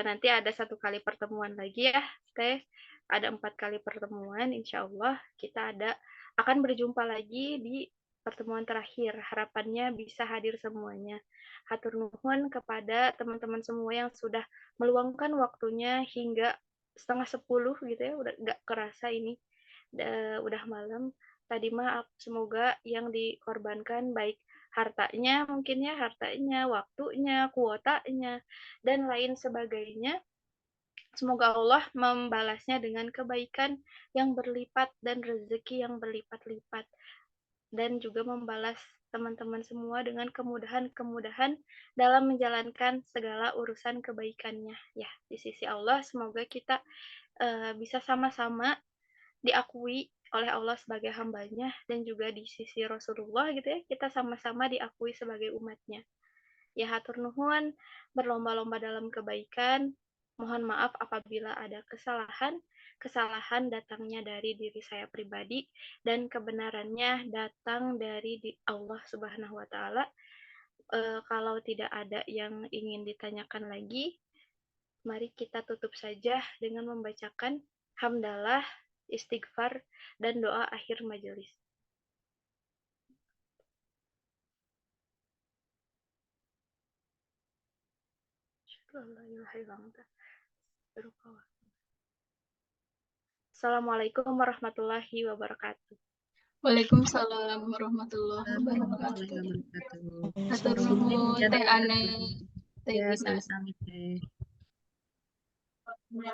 Nanti ada 1 kali pertemuan lagi ya, Teh. Ada 4 kali pertemuan, insya Allah kita akan berjumpa lagi di pertemuan terakhir. Harapannya bisa hadir semuanya. Hatur nuhun kepada teman-teman semua yang sudah meluangkan waktunya hingga 9:30 gitu ya, udah nggak kerasa ini. Udah malam. Tadi mah semoga yang dikorbankan baik hartanya, mungkin ya hartanya, waktunya, kuotanya, dan lain sebagainya. Semoga Allah membalasnya dengan kebaikan yang berlipat dan rezeki yang berlipat-lipat. Dan juga membalas teman-teman semua dengan kemudahan-kemudahan dalam menjalankan segala urusan kebaikannya. Ya, di sisi Allah semoga kita bisa sama-sama diakui oleh Allah sebagai hambanya, dan juga di sisi Rasulullah gitu ya, kita sama-sama diakui sebagai umatnya. Ya hatur nuhun, berlomba-lomba dalam kebaikan. Mohon maaf apabila ada kesalahan. Kesalahan datangnya dari diri saya pribadi, dan kebenarannya datang dari Allah Subhanahu wa Ta'ala. Kalau tidak ada yang ingin ditanyakan lagi, mari kita tutup saja dengan membacakan hamdalah, istighfar, dan doa akhir majelis. Assalamualaikum warahmatullahi wabarakatuh. Waalaikumsalam warahmatullahi wabarakatuh. Hatur nuhun Teh Ane, Teh Ya, Gina. sama-sama, Teh.